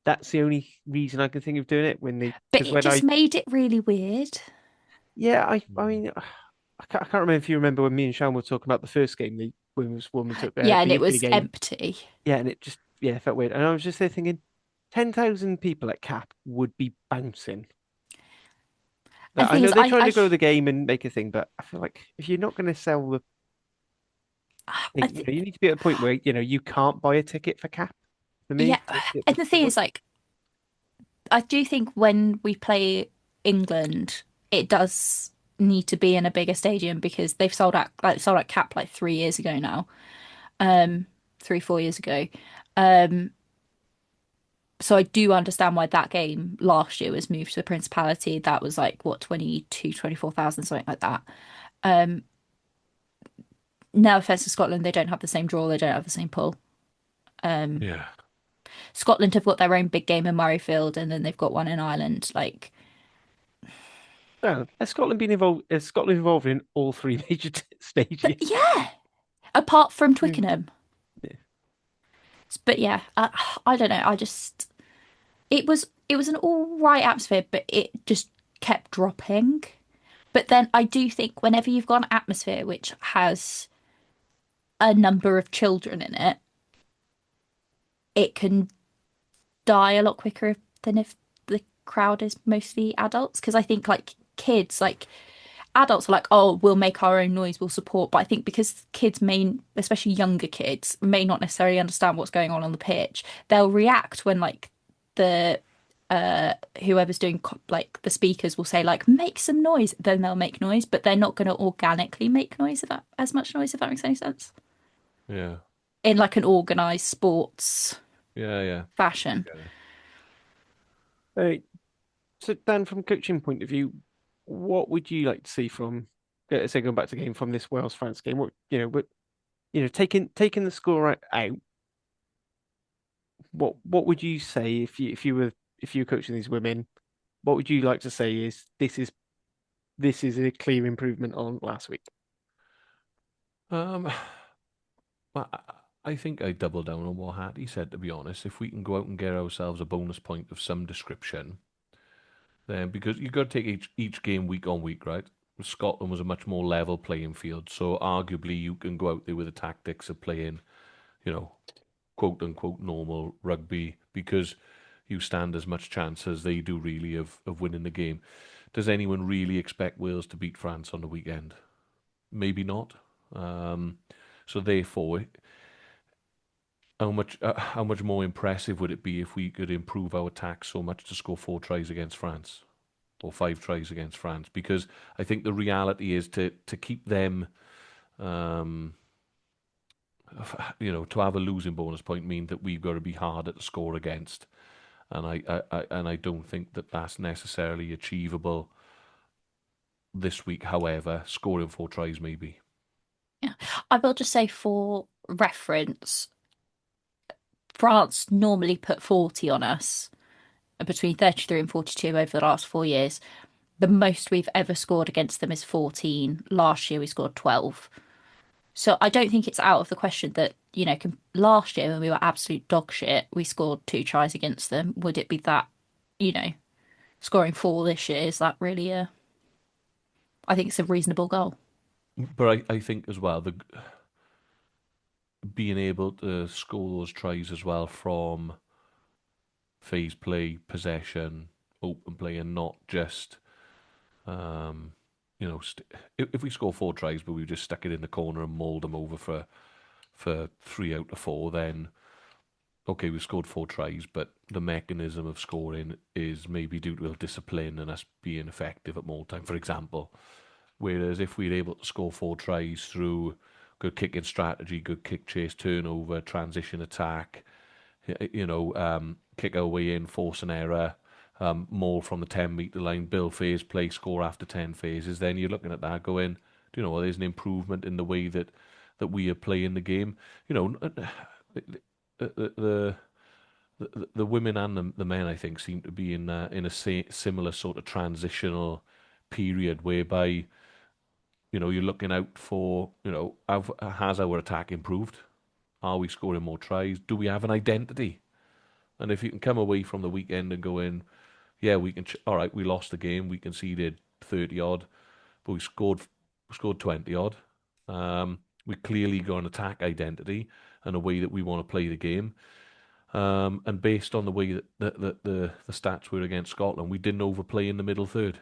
That's the only reason I can think of doing it But because it when just made it really weird. yeah, I Mm. mean, I can't remember if you remember when me and Sean were talking about the first game, the women's woman took Yeah, and the it Italy was game. empty. Yeah, and it just it felt weird. And I was just there thinking, 10,000 people at Cap would be bouncing. And the I thing know is, they're trying to grow the game and make a thing, but I feel like if you're not going to sell the I thing, th you need to be at a point where you can't buy a ticket for Cap. For yeah, me, it and was the too thing is, much. like, I do think when we play England, it does need to be in a bigger stadium because they've sold out Cap like 3 years ago now, 3, 4 years ago. Um, so I do understand why that game last year was moved to the Principality. That was like what 24,000, something like that. Um, no offense to Scotland, they don't have the same draw, they don't have the same pull. Um, Yeah. Scotland have got their own big game in Murrayfield, and then they've got one in Ireland. Like, Well, has Scotland been involved? Is Scotland involved in all three major stadiums? yeah, apart from Yeah. Twickenham. Yeah. But yeah, I don't know. I just it was an all right atmosphere, but it just kept dropping. But then I do think whenever you've got an atmosphere which has a number of children in it, it can die a lot quicker than if the crowd is mostly adults. Because I think like kids, like adults are like, oh, we'll make our own noise, we'll support. But I think because kids may, especially younger kids, may not necessarily understand what's going on the pitch, they'll react when like the whoever's doing like the speakers will say like make some noise, then they'll make noise, but they're not going to organically make noise, if that as much noise, if that makes any sense, Yeah. in like an organized sports Yeah. Yeah. fashion. Get it. Uh, so Dan, from coaching point of view, what would you like to see from, say, going back to the game from this Wales France game? Taking the score out, what would you say if you were coaching these women? What would you like to say is this is a clear improvement on last week? Um, I think I double down on what Hattie said, to be honest. If we can go out and get ourselves a bonus point of some description, then because you've got to take each game week on week, right? Scotland was a much more level playing field, so arguably you can go out there with the tactics of playing, you know, quote unquote normal rugby because you stand as much chance as they do really of winning the game. Does anyone really expect Wales to beat France on the weekend? Maybe not. Um, so therefore, how much more impressive would it be if we could improve our attack so much to score 4 tries against France? or 5 tries against France, because I think the reality is to keep them, um, to have a losing bonus point mean that we've got to be harder to score against, and I don't think that that's necessarily achievable this week. However, scoring 4 tries maybe. Yeah. I will just say for reference, France normally put 40 on us, between 33 and 42 over the last 4 years. The most we've ever scored against them is 14. Last year we scored 12. So I don't think it's out of the question that, last year when we were absolute dog shit, we scored 2 tries against them. Would it be that, you know, scoring 4 this year? Is that really I think it's a reasonable goal. But I think as well, the being able to score those tries as well from phase play, possession, open play, and not just, um, if we score 4 tries, but we just stuck it in the corner and mauled them over for 3 out of 4, then okay, we've scored 4 tries, but the mechanism of scoring is maybe due to discipline and us being effective at more time, for example. Whereas if we're able to score 4 tries through good kicking strategy, good kick chase turnover, transition attack, kick our way in, force an error, maul from the 10 metre line, build phase play, score after 10 phases, then you're looking at that going, do you know what, there's an improvement in the way that we are playing the game. The the women and the men, I think, seem to be in a similar sort of transitional period whereby you're looking out for has our attack improved? Are we scoring more tries? Do we have an identity? And if you can come away from the weekend and go in, yeah, we can. All right, we lost the game. We conceded 30 odd, but we scored 20 odd. We clearly got an attack identity and a way that we want to play the game. And based on the way that the stats were against Scotland, we didn't overplay in the middle third.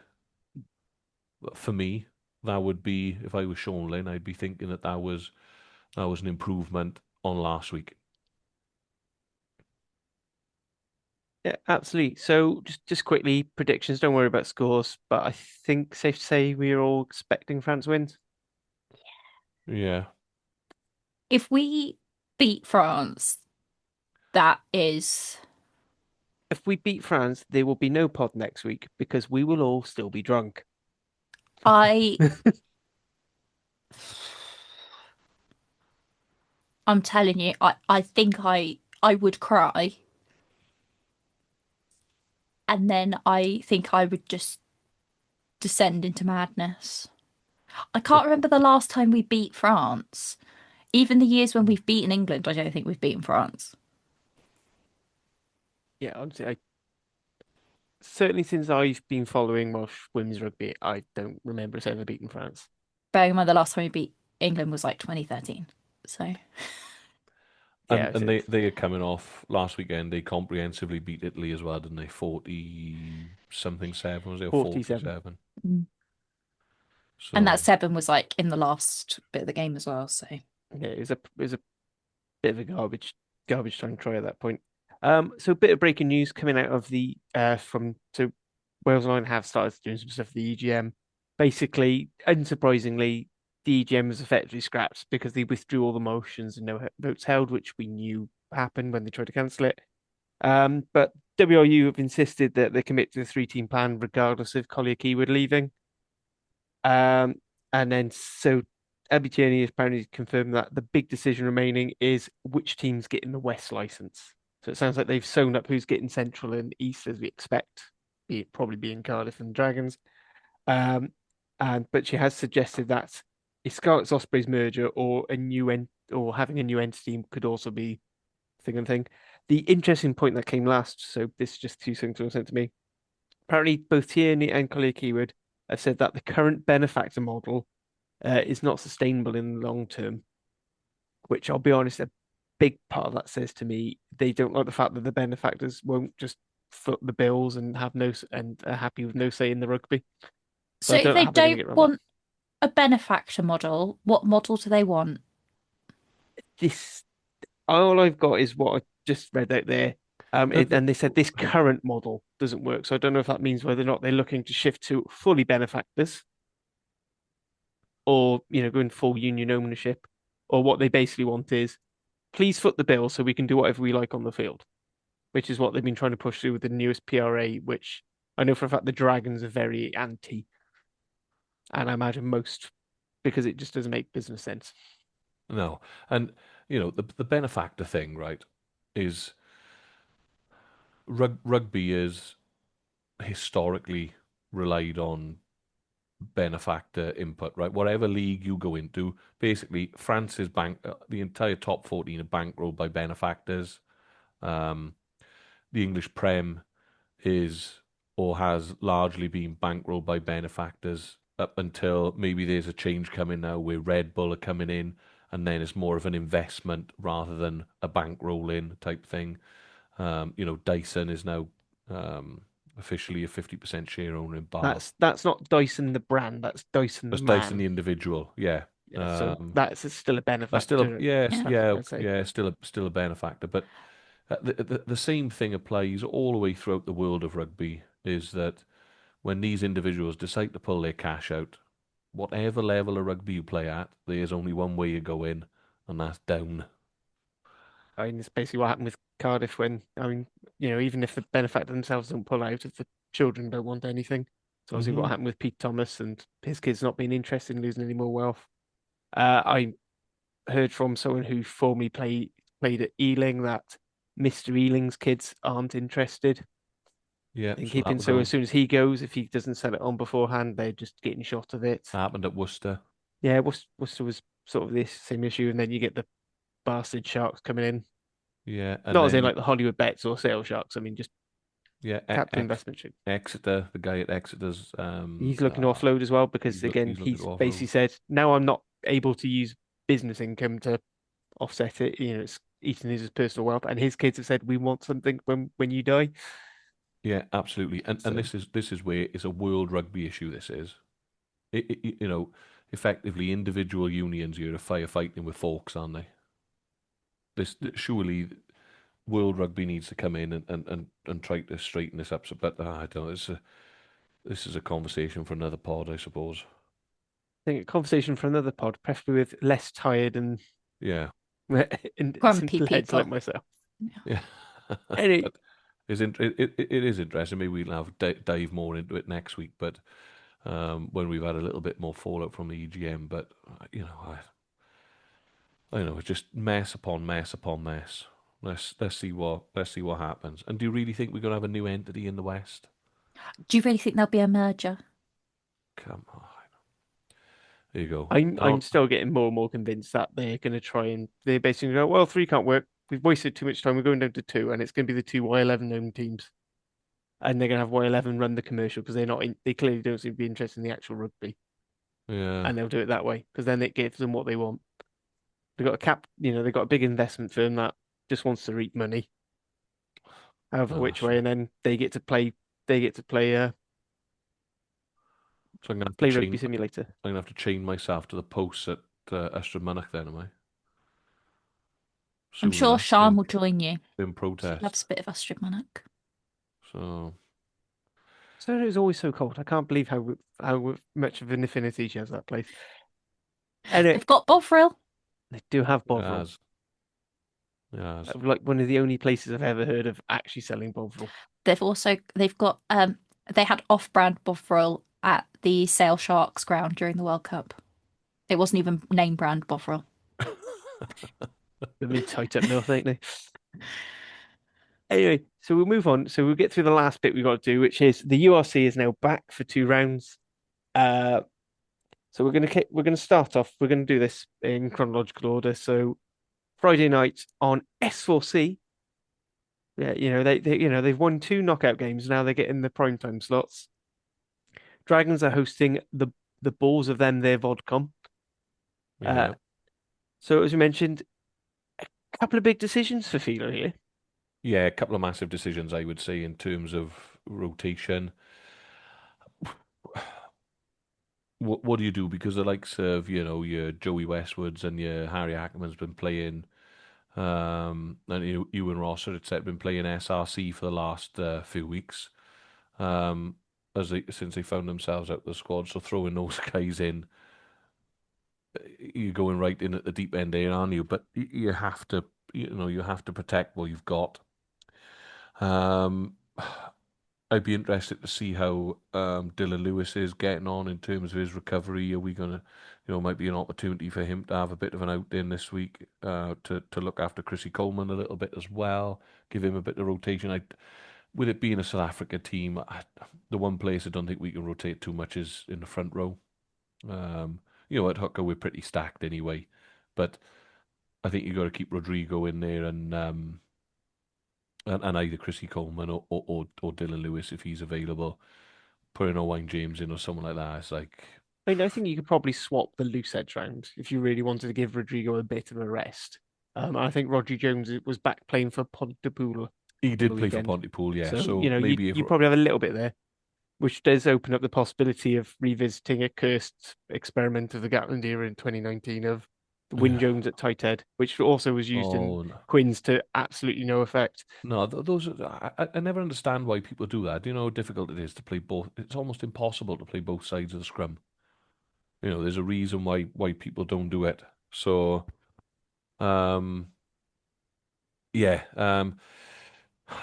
For me, that would be, if I was Sean Lynn, I'd be thinking that was an improvement on last week. Yeah, absolutely. So just quickly, predictions. Don't worry about scores, but I think safe to say we're all expecting France wins. Yeah. If we beat France, that is. If we beat France, there will be no pod next week because we will all still be drunk. I I'm telling you, I think I would cry, and then I think I would just descend into madness. I can't remember the last time we beat France. Even the years when we've beaten England, I don't think we've beaten France. Yeah, honestly, certainly since I've been following Welsh women's rugby, I don't remember us ever beating France. Bearing in mind the last time we beat England was like 2013. So Yeah, And they are coming off last weekend. They comprehensively beat Italy as well, didn't they? 40 something 7, was it? Or 47. 47. mm. And that So 7 was like in the last bit of the game as well. So Yeah, it was a bit of a garbage time try at that point. So a bit of breaking news coming out of the from so Wales Online have started doing some stuff for the EGM. Basically, unsurprisingly, the EGM was effectively scrapped because they withdrew all the motions and no votes held, which we knew happened when they tried to cancel it. But WRU have insisted that they commit to the three-team plan regardless of Collier Keywood leaving. Um, and then so Abby Tierney has apparently confirmed that the big decision remaining is which team's getting the West license. So it sounds like they've sewn up who's getting Central and East as we expect, be it probably being Cardiff and Dragons. But she has suggested that a Scarlets Ospreys merger or or having a new entity could also be a thing and thing. The interesting point that came last, so this is just two things that were sent to me. Apparently, both Tierney and Collier Keyword have said that the current benefactor model is not sustainable in the long term, which I'll be honest, a big part of that says to me they don't like the fact that the benefactors won't just foot the bills and have no and are happy with no say in the rugby. So so I if don't know they how they're going to don't get around that. want a benefactor model, what model do they want? This all I've got is what I just read out there. And they said this current model doesn't work. So I don't know if that means whether or not they're looking to shift to fully benefactors or, going full union ownership, or what they basically want is please foot the bill so we can do whatever we like on the field, which is what they've been trying to push through with the newest PRA, which I know for a fact the Dragons are very anti, and I imagine most because it just doesn't make business sense. No, and the benefactor thing, right, is rugby is historically relied on benefactor input, right? Whatever league you go into, basically France's the entire top 14 are bankrolled by benefactors. Um, the English Prem is or has largely been bankrolled by benefactors up until maybe there's a change coming now where Red Bull are coming in, and then it's more of an investment rather than a bankroll in type thing. Dyson is now officially a 50% share owner in Bath. That's not Dyson the brand, that's Dyson the That's Dyson the man. individual, yeah. Yeah, so that's still a That's still a benefactor, yes, as Yeah. far as I yeah, can say. yeah, still a benefactor. But the same thing applies all the way throughout the world of rugby. Is that when these individuals decide to pull their cash out, whatever level of rugby you play at, there's only one way you go in, and that's down. I mean, it's basically what happened with Cardiff when, I mean, even if the benefactor themselves don't pull out, if the children don't want anything. So obviously what Hmm. happened with Pete Thomas and his kids not being interested in losing any more wealth. I heard from someone who formerly played at Ealing that Mr. Ealing's kids aren't interested Yeah, in so that keeping. would So as go. soon as he goes, if he doesn't sell it on beforehand, they're just getting shot of it. Happened at Worcester. Yeah, Worcester was sort of this same issue, and then you get the bastard sharks coming in. Yeah, and Not as in then like the Hollywood bets or sale sharks. I mean, just yeah, capital investment. Exeter, the guy at Exeter's, He's looking to offload as well because again, he's looking to he's basically offload. said now I'm not able to use business income to offset it. It's eating his personal wealth, and his kids have said we want something when you die. Yeah, absolutely. And So this is where it's a world rugby issue. This is effectively individual unions here are firefighting with forks, aren't they? This surely world rugby needs to come in and try to straighten this up. But I don't know. This is a conversation for another pod, I suppose. I think a conversation for another pod, preferably with less tired and, Yeah, and Grumpy simple heads like people. myself. Yeah. yeah. Anyway, But it is interesting. Maybe we'll have dive more into it next week. But when we've had a little bit more fallout from the EGM. But I know it's just mess upon mess upon mess. Let's see what happens. And do you really think we're gonna have a new entity in the West? Do you really think there'll be a merger? Come on, there you go. I'm No, still getting more and more convinced that they're going to try and they basically go, well, three can't work. We've wasted too much time. We're going down to two, and it's going to be the two Y11 home teams, and they're going to have Y11 run the commercial because they're not in, they clearly don't seem to be interested in the actual rugby, yeah, and they'll do it that way because then it gives them what they want. They've got a cap, they've got a big investment firm that just wants to reap money, however no. which way, So, and then they get to play so I'm gonna have to play chain. rugby simulator. I'm gonna have to chain myself to the posts at Ystrad Mynach then, am I? I'm Soon sure enough, Sean will join you. in She protest. loves a bit of Astrid Monarch. So So it's always so cold. I can't believe how much of an affinity she has for that place. Anyway, They've got Bovril. they do have Bovril. as as Like one of the only places I've ever heard of actually selling Bovril. They've got they had off-brand Bovril at the Sale Sharks ground during the World Cup. It wasn't even name brand Bovril. They've been tight up north, ain't they? Anyway, so we'll move on. So we'll get through the last bit we've got to do, which is the URC is now back for 2 rounds. Uh, so we're gonna start off. We're gonna do this in chronological order. So Friday night on S4C. Yeah, they've won 2 knockout games. Now they're getting the primetime slots. Dragons are hosting the balls of them their Vodcom. Uh, yeah, so as we mentioned, a couple of big decisions for Fila here. yeah. A couple of massive decisions, I would say, in terms of rotation. What do you do? Because the likes of your Joey Westwoods and your Harry Ackerman's been playing And Ewan Rosser had been playing SRC for the last few weeks, um, since they found themselves out of the squad. So throwing those guys in, you're going right in at the deep end there, aren't you? But you have to, you have to protect what you've got. Um, I'd be interested to see how Dylan Lewis is getting on in terms of his recovery. Are we gonna, might be an opportunity for him to have a bit of an out in this week to look after Chrissy Coleman a little bit as well, give him a bit of rotation. With it being a South Africa team, the one place I don't think we can rotate too much is in the front row. Um, at hooker we're pretty stacked anyway, but I think you got to keep Rodrigo in there and either Chrissy Coleman or Dylan Lewis if he's available. Putting Owain James in or someone like that, it's like, I think you could probably swap the loose edge round if you really wanted to give Rodrigo a bit of a rest. I think Rodri Jones was back playing for Pontypool he on the did play for weekend. Pontypool, yeah. So, So maybe if you probably have a little bit there, which does open up the possibility of revisiting a cursed experiment of the Gatland era in 2019 of Wyn Jones at tight head, which also was used in oh no, Quins to absolutely no effect. no those I never understand why people do that. Do you know how difficult it is to play both? It's almost impossible to play both sides of the scrum. There's a reason why people don't do it. So um, yeah,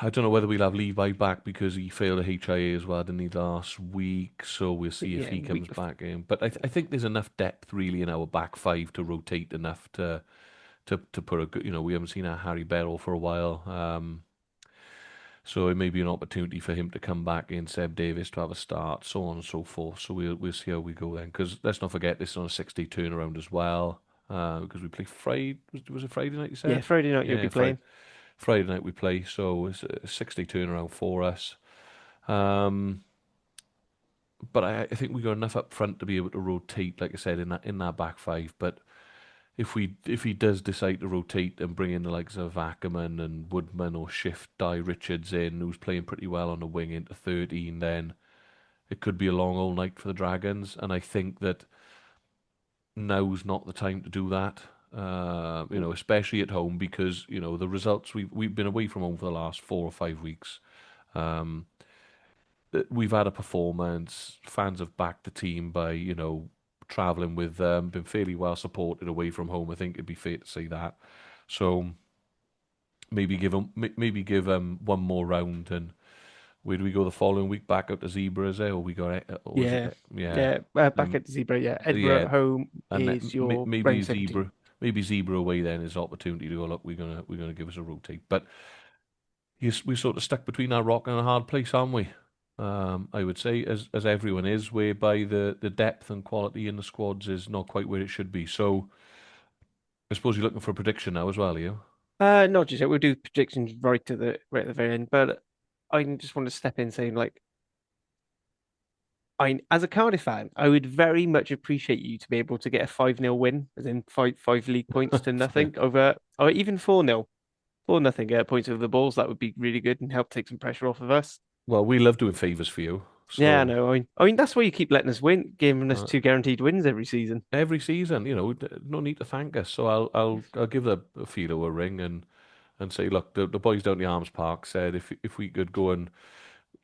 I don't know whether we'll have Levi back because he failed a HIA as well, didn't he, last week? So we'll see if Yeah, he week comes before. back in. But I think there's enough depth really in our back five to rotate enough to put a good. We haven't seen a Harry Beryl for a while. So it may be an opportunity for him to come back in, Seb Davis to have a start, so on and so forth. So we'll see how we go then. Because let's not forget this is on a 6-day turnaround as well. Because we play Friday, was it Friday night you Yeah, said? Friday night you'll Yeah, be playing. Friday night we play, so it's a 6-day turnaround for us. Um, but I think we got enough up front to be able to rotate, like I said, in that back five. But if he does decide to rotate and bring in the likes of Ackerman and Woodman or shift Di Richards in, who's playing pretty well on the wing into 13, then it could be a long old night for the Dragons. And I think that now's not the time to do that. Especially at home because the results we've been away from home for the last 4 or 5 weeks. Um, we've had a performance. Fans have backed the team by traveling with them, been fairly well supported away from home. I think it'd be fair to say that. So maybe give them one more round and where do we go the following week? Back up to Zebra, is it? Or we got or was Yeah, it? Yeah, yeah. Back then at the Zebra. Yeah, Edinburgh yeah, at home and is your maybe round 17. Zebra away then is opportunity to go. Look, we're gonna give us a rotate, but we're sort of stuck between our rock and a hard place, aren't we? I would say, as everyone is, whereby the depth and quality in the squads is not quite where it should be. So I suppose you're looking for a prediction now as well, are you? Not just yet. We'll do predictions right at the very end. But I just want to step in saying, like, as a Cardiff fan, I would very much appreciate you to be able to get a 5-0 win, as in five league points to nothing over, or even 4-0, 4-0 points over the Bulls. That would be really good and help take some pressure off of us. Well, we love doing favours for you, Yeah, I so know. I mean that's why you keep letting us win, giving us uh, 2 guaranteed wins every season. every season, no need to thank us. So I'll give the Fido a ring and say, look, the boys down the Arms Park said if we could go and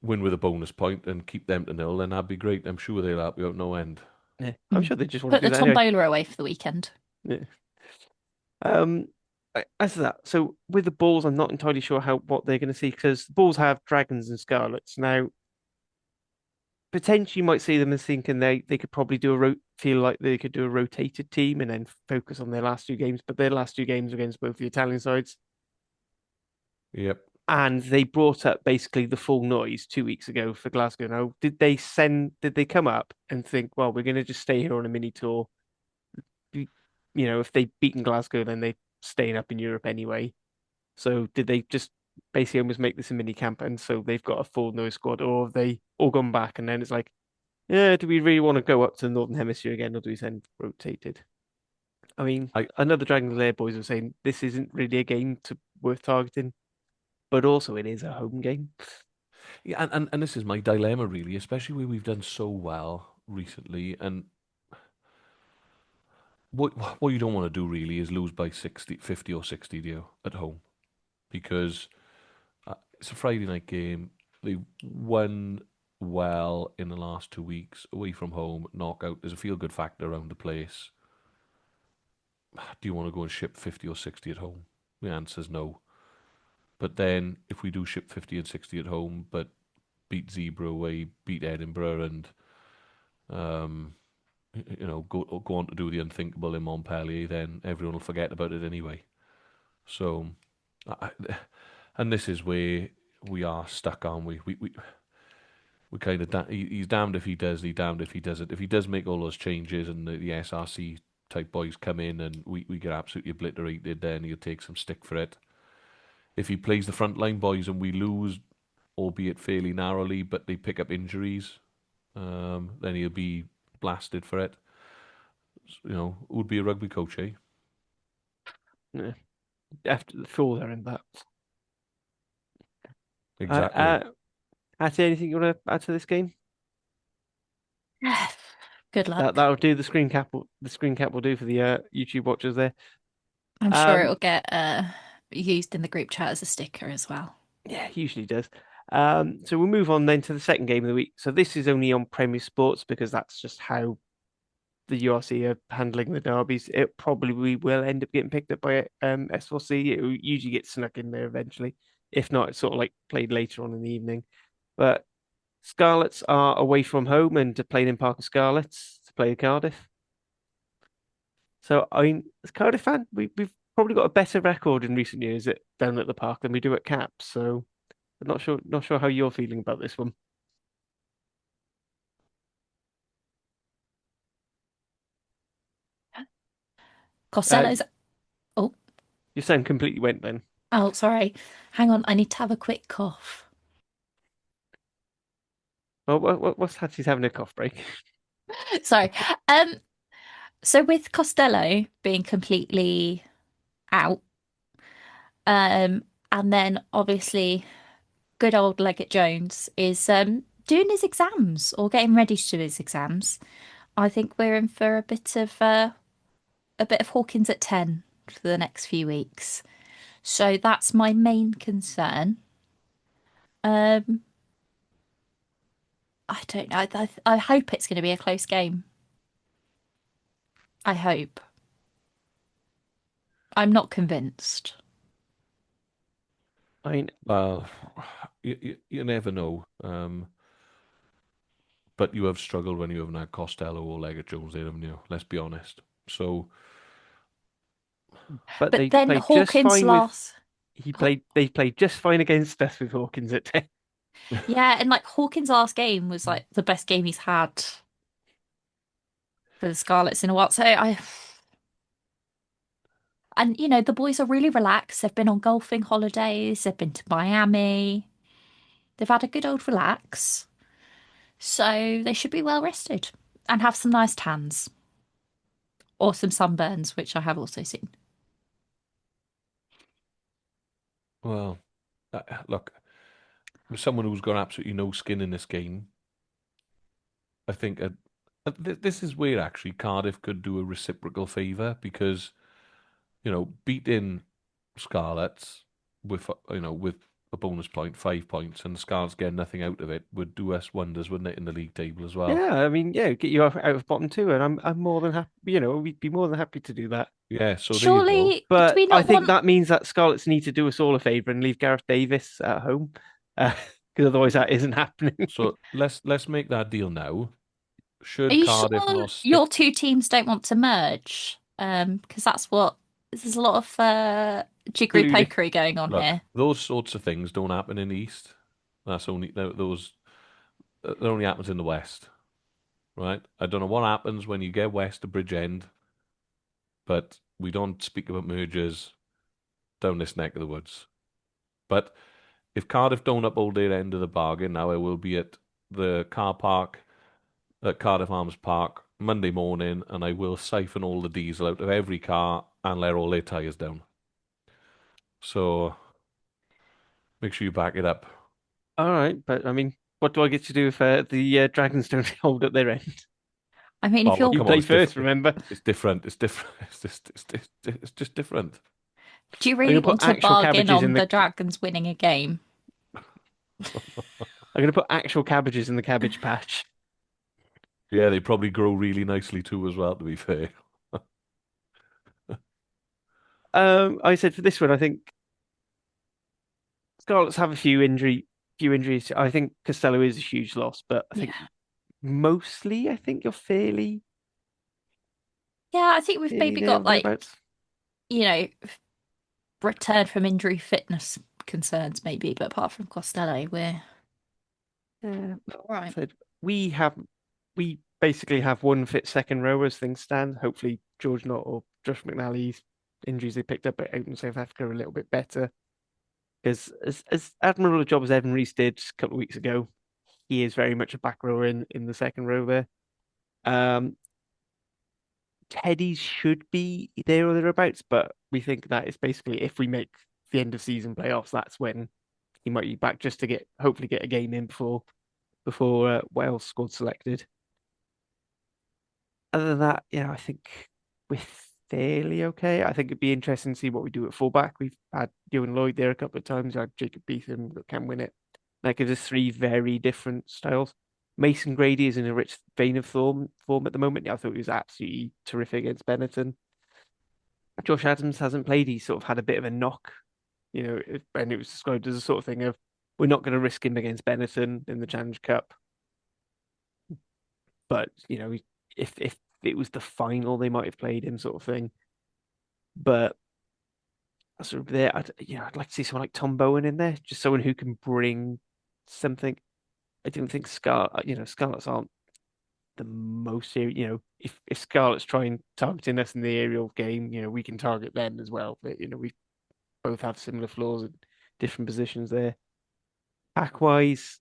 win with a bonus point and keep them to nil, then that'd be great. I'm sure they'll help you out no end. Yeah, I'm sure they just want Put to do the that anyway. tombola away for the weekend. Yeah. Um, as for that, so with the Bulls, I'm not entirely sure what they're going to see because the Bulls have Dragons and Scarlets now. Potentially, you might see them as thinking they could probably feel like they could do a rotated team and then focus on their last 2 games. But their last 2 games against both the Italian sides, Yep. and they brought up basically the full noise 2 weeks ago for Glasgow. Now, Did they come up and think, well, we're going to just stay here on a mini tour? If they've beaten Glasgow, then they're staying up in Europe anyway. So did they just basically almost make this a mini camp and so they've got a full no squad, or have they all gone back and then it's like, yeah, do we really want to go up to the Northern Hemisphere again, or do we send rotated? I mean, I another Dragon Lair boys are saying this isn't really a game worth targeting, but also it is a home game. Yeah, and this is my dilemma really, especially where we've done so well recently, and what you don't want to do really is lose by 60, 50 or 60, do you, at home, because it's a Friday night game. They won well in the last 2 weeks away from home, knockout. There's a feel good factor around the place. Do you want to go and ship 50 or 60 at home? The answer is no. But then if we do ship 50 and 60 at home, but beat Zebra away, beat Edinburgh, and um, go on to do the unthinkable in Montpellier, then everyone will forget about it anyway. So, I, and this is where we are stuck, aren't we? We kind of he's damned if he does, he's damned if he doesn't. If he does make all those changes and the SRC type boys come in and we get absolutely obliterated, then he'll take some stick for it. If he plays the frontline boys and we lose, albeit fairly narrowly, but they pick up injuries, then he'll be blasted for it. Would be a rugby coach, eh? Yeah. After the fall there in that. Exactly. Hattie, anything you want to add to this game? Good luck. That'll do. The screen cap will do for the YouTube watchers there. I'm sure it'll get used in the group chat as a sticker as well. Yeah, it usually does. So we'll move on then to the second game of the week. So this is only on Premier Sports because that's just how the URC are handling the derbies. It probably will end up getting picked up by S4C. It will usually get snuck in there eventually. If not, it's sort of like played later on in the evening. But Scarlets are away from home and playing in Park of Scarlets to play Cardiff. So I mean, as a Cardiff fan, we've probably got a better record in recent years down at the park than we do at Caps. So I'm not sure how you're feeling about this one. Costello's. Oh, Your sound completely went then. oh, sorry. Hang on. I need to have a quick cough. Well, what's Hattie's having a cough break? Sorry. Um, so with Costello being completely out, and then obviously good old Leggett Jones is doing his exams or getting ready to do his exams. I think we're in for a bit of Hawkins at 10 for the next few weeks. So that's my main concern. Um, I don't know. I hope it's going to be a close game. I hope. I'm not convinced. I mean, Well, you never know. But you have struggled when you haven't had Costello or Leggett Jones there, haven't you? Let's be honest. So, but But they then played just Hawkins fine with last. they played just fine against us with Hawkins at 10. Yeah, and like Hawkins' last game was like the best game he's had for the Scarlets in a while. And the boys are really relaxed. They've been on golfing holidays, they've been to Miami, they've had a good old relax. So they should be well rested and have some nice tans or some sunburns, which I have also seen. well, look, with someone who's got absolutely no skin in this game, I think this is where actually Cardiff could do a reciprocal favour because, beating Scarlets with a bonus point, 5 points, and the Scarlets getting nothing out of it would do us wonders, wouldn't it, in the league table as well? Yeah, I mean, yeah, get you out of bottom two, and I'm more than happy. We'd be more than happy to do that. Yeah, so there you go. Surely, do But we I not think want? that means that Scarlets need to do us all a favour and leave Gareth Davis at home, because otherwise that isn't happening. So let's make that deal now. Are Should you Cardiff sure not stick? your two teams don't want to merge? Because there's a lot of jiggery Colluding. pokery going on Look, here. those sorts of things don't happen in the East. That's only those. That only happens in the West, right? I don't know what happens when you get west of Bridgend, but we don't speak about mergers down this neck of the woods. But if Cardiff don't uphold their end of the bargain, now I will be at the car park at Cardiff Arms Park Monday morning, and I will siphon all the diesel out of every car and let all their tyres down. So make sure you back it up. All right, but I mean, what do I get to do if the Dragons don't hold at their end? I mean, Oh, if well, you're, You come on, play it's first, different. remember? It's different. It's different. It's just different. do you I'm really gonna put want to actual bargain cabbages in on the. the Dragons winning a game? I'm gonna put actual cabbages in the cabbage patch. Yeah, they probably grow really nicely too, as well. To be fair. I said for this one, I think Scarlets have a few injuries. I think Costello is a huge loss, but I think Yeah. mostly, I think you're Yeah, I think we've fairly maybe there or got like, thereabouts. you know, return from injury fitness concerns maybe, but apart from Costello, Yeah, we're all right. said we basically have one fit second row as things stand. Hopefully, George Knott or Josh McNally's injuries they picked up at Open South Africa are a little bit better. Because as admirable a job as Evan Rees did a couple of weeks ago, he is very much a back rower in the second row there. Um, Teddy should be there or thereabouts, but we think that is basically if we make the end of season playoffs, that's when he might be back just to hopefully get a game in before Wales squad selected. Other than that, I think we're fairly okay. I think it'd be interesting to see what we do at fullback. We've had Ewan Lloyd there a couple of times. We had Jacob Beetham that can win it. That gives us three very different styles. Mason Grady is in a rich vein of form at the moment. I thought he was absolutely terrific against Benetton. Josh Adams hasn't played. He's sort of had a bit of a knock, and it was described as a sort of thing of we're not going to risk him against Benetton in the Challenge Cup. But if it was the final, they might have played him, sort of thing. But sort of there, I'd like to see someone like Tom Bowen in there, just someone who can bring something. I don't think Scarlets aren't the most serious. If Scarlets try and targeting us in the aerial game, we can target them as well. But we both have similar flaws in different positions there. Pack wise,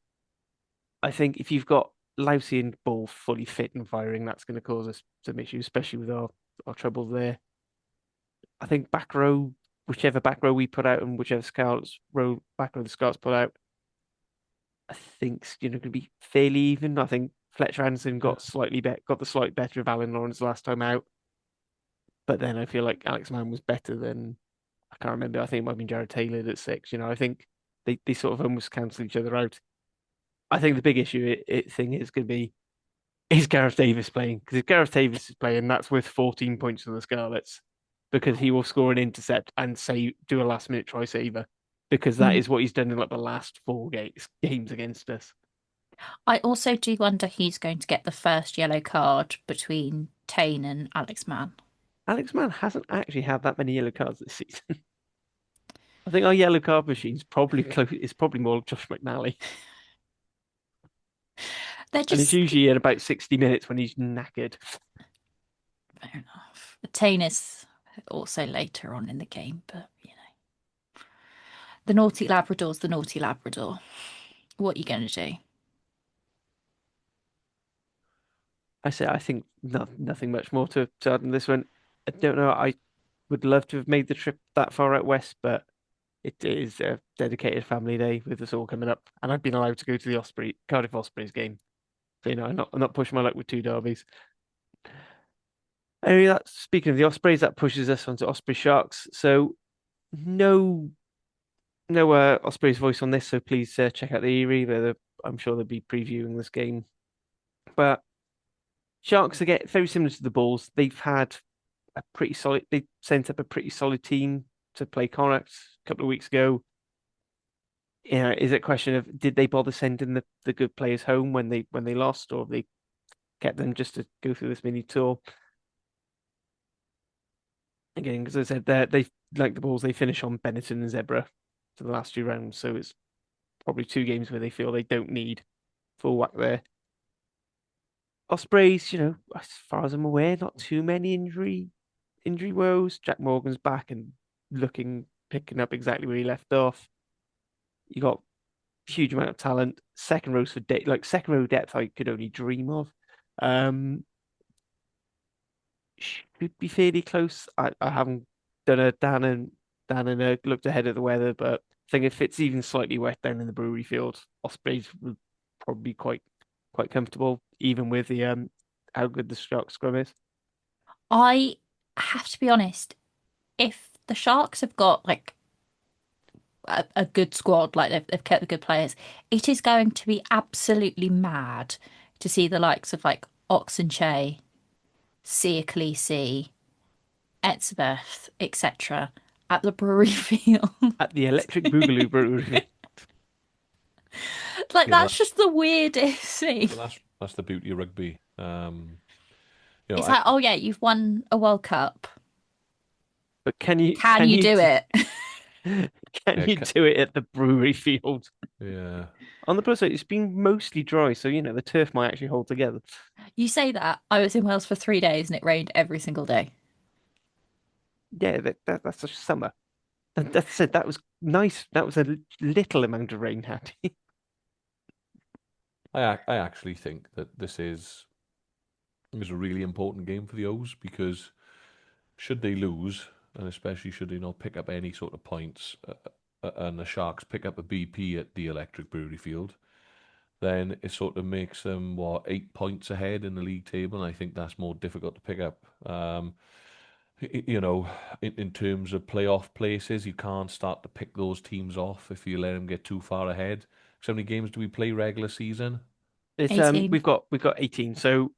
I think if you've got Lousy and Ball fully fit and firing, that's going to cause us some issues, especially with our troubles there. I think back row, whichever back row we put out and whichever back row the Scouts put out, I think going to be fairly even. I think Fletcher Anderson Yeah. got the slight better of Alan Lawrence last time out, but then I feel like Alex Mann was better than I can't remember. I think it might have been Jared Taylor at 6. I think they sort of almost cancel each other out. I think the big thing is going to be is Gareth Davis playing? Because if Gareth Davis is playing, that's worth 14 points for the Scarlets because he will score an intercept and do a last minute try saver because that Mm. is what he's done in like the last four games against us. I also do wonder who's going to get the first yellow card between Tane and Alex Mann. Alex Mann hasn't actually had that many yellow cards this season. I think our yellow card machine's probably close. It's probably more Josh McNally, They're and it's just usually at about 60 minutes when he's knackered. fair enough. Tane is also later on in the game, but the naughty Labrador's the naughty Labrador. What are you going to do? I think nothing much more to add on this one. I don't know. I would love to have made the trip that far out west, but it is a dedicated family day with us all coming up, and I've been allowed to go to the Cardiff Ospreys game. So I'm not pushing my luck with two derbies. Anyway, speaking of the Ospreys, that pushes us onto Osprey Sharks. So no, no Ospreys voice on this. So please check out the Erie. I'm sure they'll be previewing this game. But Sharks again, very similar to the Bulls. They've had a pretty solid. They sent up a pretty solid team to play Connacht a couple of weeks ago. Is it a question of did they bother sending the good players home when they lost, or have they kept them just to go through this mini tour? Again, because I said they like the Bulls, they finish on Benetton and Zebra for the last two rounds, so it's probably two games where they feel they don't need full whack there. Ospreys, as far as I'm aware, not too many injury woes. Jack Morgan's back and picking up exactly where he left off. You got huge amount of talent. Second rows for second row depth, I could only dream of. Should be fairly close. I haven't done a Dan and looked ahead at the weather, but I think if it's even slightly wet down in the Brewery Field, Ospreys will probably be quite comfortable, even with the how good the Sharks scrum is. I have to be honest, if the Sharks have got like a good squad, like they've kept the good players, it is going to be absolutely mad to see the likes of like Oxenche, Sia Khaleesi, Etzebeth, etc. at the Brewery Field. At the Electric Boogaloo Brewery. Like Yeah, that's just the weirdest thing. well, that's the beauty of rugby. You know, It's like, oh yeah, you've won a World Cup. But can you Can can you you do it? can yeah, you do it at the Brewery Field? yeah. On the plus side, it's been mostly dry, so the turf might actually hold together. You say that. I was in Wales for 3 days and it rained every single day. Yeah, that's a summer. And that said, that was nice. That was a little amount of rain, Hattie. I actually think that this is a really important game for the O's because should they lose, and especially should they not pick up any sort of points, and the Sharks pick up a BP at the Electric Brewery Field, then it sort of makes them, 8 points ahead in the league table, and I think that's more difficult to pick up. You know, in terms of playoff places, you can't start to pick those teams off if you let them get too far ahead. So how many games do we play regular season? It's 18. we've got 18. So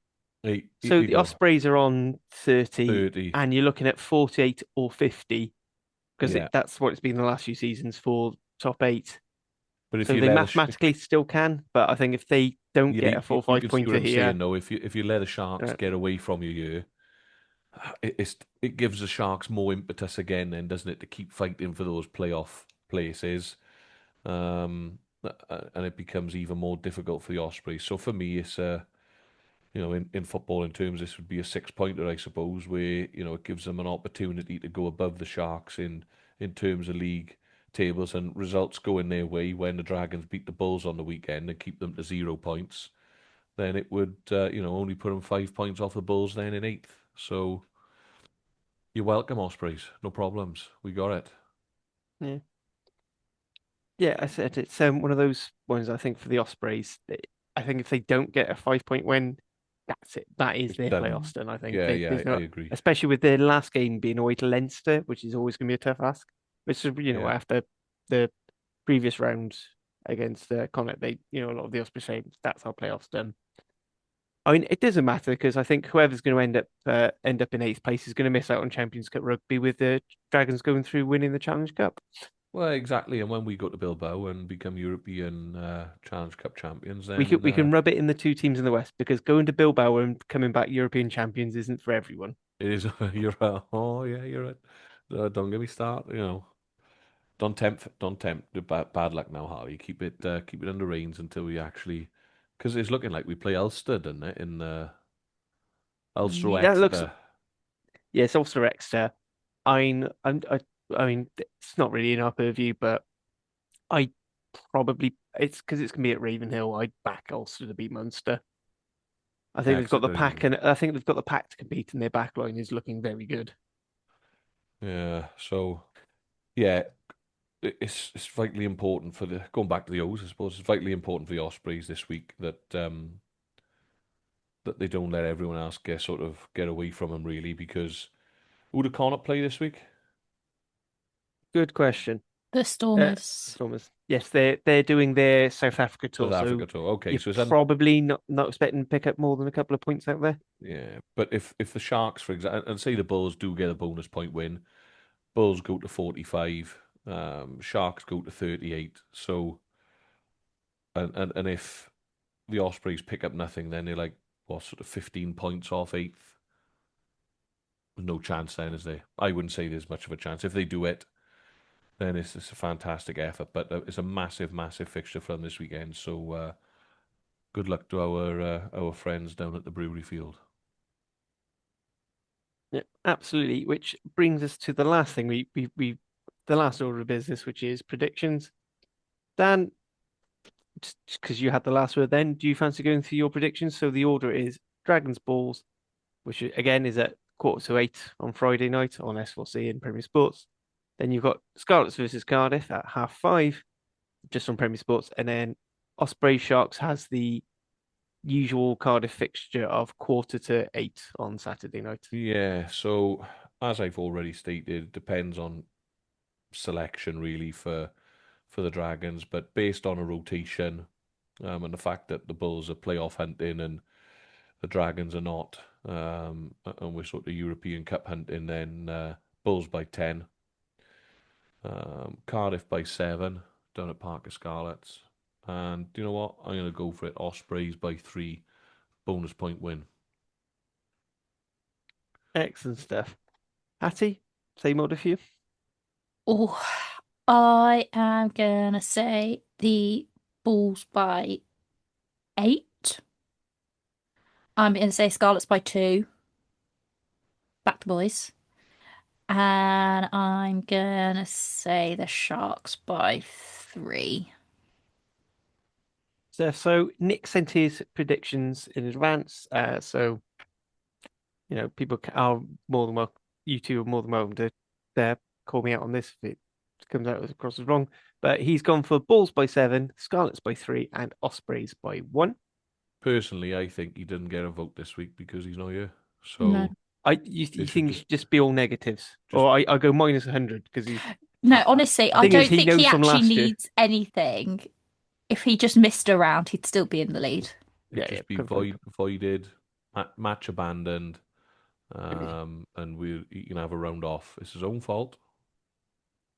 Eight, so you the go, Ospreys are on 30, 30. and you're looking at 48 or 50 because Yeah. that's what it's been the last few seasons for top eight. But if So you they let mathematically still can, but I think if they don't yeah, get a full you five can see what pointer I'm saying here, though. If you let the Sharks uh, get away from you here, it gives the Sharks more impetus again, then doesn't it, to keep fighting for those playoff places, and it becomes even more difficult for the Ospreys. So for me, it's in football in terms, this would be a 6 pointer, I suppose, where it gives them an opportunity to go above the Sharks in terms of league tables and results going their way when the Dragons beat the Bulls on the weekend and keep them to 0 points. Then it would only put them 5 points off the Bulls then in eighth. So you're welcome, Ospreys. No problems. We got it. yeah, yeah. I said it's one of those ones. I think for the Ospreys, I think if they don't get a 5 point win, that's it. That is It's their done. playoffs done. I think Yeah, there's I no, agree. especially with their last game being away to Leinster, which is always going to be a tough ask. Which is Yeah. after the previous round against Connacht, a lot of the Ospreys say that's our playoffs done. I mean, it doesn't matter because I think whoever's going to end up in eighth place is going to miss out on Champions Cup rugby with the Dragons going through winning the Challenge Cup. Well, exactly. And when we go to Bilbao and become European Challenge Cup champions, We can then we can rub it in the two teams in the West because going to Bilbao and coming back European champions isn't for everyone. it is. You're right. Oh, yeah, you're right. Don't get me started. Don't tempt the bad luck now, Harvey. Keep it under reins until we actually, because it's looking like we play Ulster, doesn't it? In Ulster or That looks Exeter. Yes, Ulster Exeter. I mean, it's not really in our purview, but I probably it's because it's gonna be at Ravenhill. I'd back Ulster to beat Munster. I think they've got the Exeter, pack, and I think they've got the pack to compete, and their back line is looking very good. yeah. So yeah, it's vitally important for the going back to the O's. I suppose it's vitally important for the Ospreys this week that they don't let everyone else get away from them really because who do Connacht play this week? Good question. The Stormers. Stormers. Yes, they're doing their South Africa South tour, Africa so tour. Okay, you're so probably not expecting to pick up more than a couple of points out there. yeah, but if the Sharks, for example, and say the Bulls do get a bonus point win, Bulls go to 45, Sharks go to 38. So and if the Ospreys pick up nothing, then they're like what sort of 15 points off eighth. No chance then, is there? I wouldn't say there's much of a chance. If they do it, then it's a fantastic effort. But it's a massive, massive fixture for them this weekend. So good luck to our friends down at the Brewery Field. Yeah, absolutely. Which brings us to the last thing we the last order of business, which is predictions. Dan, just because you had the last word then, do you fancy going through your predictions? So the order is Dragons Balls, which again is at 7:45 on Friday night on S4C and Premier Sports. Then you've got Scarlets versus Cardiff at 5:30, just on Premier Sports, and then Osprey Sharks has the usual Cardiff fixture of 7:45 on Saturday night. Yeah, so as I've already stated, it depends on selection really for the Dragons, but based on a rotation, and the fact that the Bulls are playoff hunting and the Dragons are not, and we're sort of European Cup hunting, then Bulls by 10, Cardiff by 7 down at Parker Scarlets, and you know what? I'm going to go for it. Ospreys by 3, bonus point win. Excellent stuff. Hattie, same order for you. Oh, I am gonna say the Bulls by 8. I'm gonna say Scarlets by 2. Back the boys. And I'm gonna say the Sharks by 3. So Nick sent his predictions in advance. So people are more than welcome. You two are more than welcome to call me out on this if it comes out across as wrong. But he's gone for Bulls by 7, Scarlets by 3, and Ospreys by 1. Personally, I think he didn't get a vote this week because he's not here. So No. You think it should just be all negatives, or I go minus 100 because he's. No, honestly, I Thing don't is, he think knows he from actually last year. needs anything. If he just missed a round, he'd still be in the lead. Yeah, just be confirmed. voided, match abandoned, and you can have a round off. It's his own fault.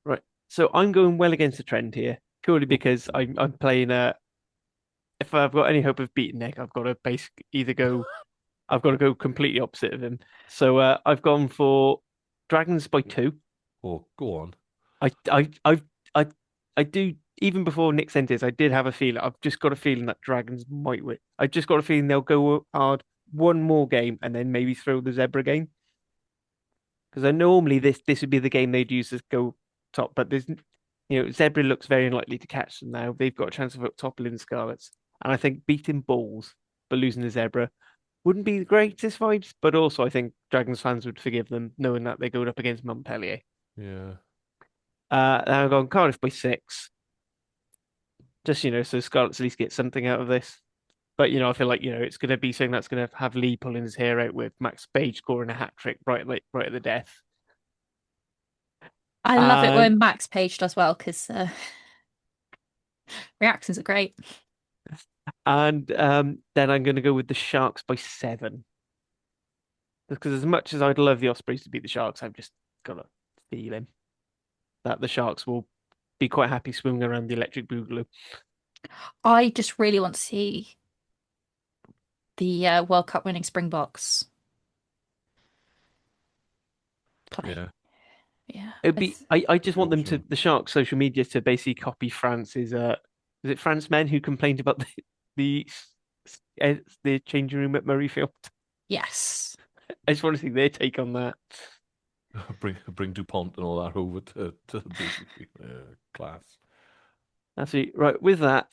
Right. So I'm going well against the trend here, purely because I'm playing if I've got any hope of beating Nick, I've got to basically I've got to go completely opposite of him. So I've gone for Dragons by 2. Oh, go on. I do, even before Nick sent his, I did have a feeling. I've just got a feeling that Dragons might win. I just got a feeling they'll go hard one more game and then maybe throw the Zebra game. Because I normally this would be the game they'd use to go top, but Zebra looks very unlikely to catch them now. They've got a chance of toppling the Scarlets, and I think beating Bulls but losing the Zebra wouldn't be the greatest vibes. But also, I think Dragons fans would forgive them knowing that they're going up against Montpellier. Yeah. Now I've gone Cardiff by 6. Just so Scarlets at least get something out of this. But I feel like it's going to be something that's going to have Lee pulling his hair out with Max Page scoring a hat trick right at the death. I love it when Max Page does well because reactions are great. And then I'm going to go with the Sharks by 7. Because as much as I'd love the Ospreys to beat the Sharks, I've just got a feeling that the Sharks will be quite happy swimming around the electric boogaloo. I just really want to see the World Cup winning Springboks play. Yeah. It'd be. I just want them to the Sharks social media to basically copy France's. Is it France men who complained about the changing room at Murrayfield? Yes. I just want to see their take on that. Bring DuPont and all that over to the basically class. Absolutely right. With that,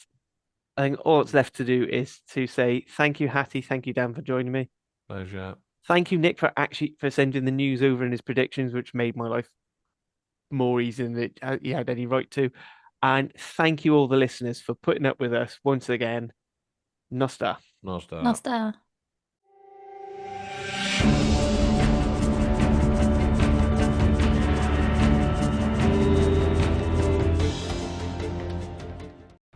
I think all that's left to do is to say thank you, Hattie. Thank you, Dan, for joining me. Pleasure. Thank you, Nick, for sending the news over and his predictions, which made my life more easy than he had any right to. And thank you all the listeners for putting up with us once again. Nosta. Nosta.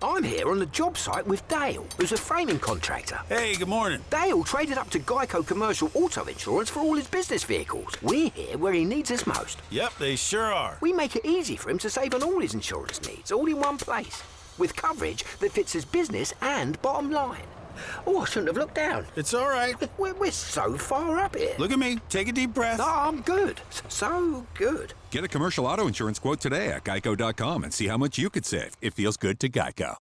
I'm here on the job site with Dale, who's a framing contractor. Hey, good morning. Dale traded up to Geico Commercial Auto Insurance for all his business vehicles. We're here where he needs us most. Yep, they sure are. We make it easy for him to save on all his insurance needs, all in one place, with coverage that fits his business and bottom line. Oh, I shouldn't have looked down. It's all right. We're so far up here. Look at me. Take a deep breath. No, I'm good. So good. Get a commercial auto insurance quote today at geico.com and see how much you could save. It feels good to Geico.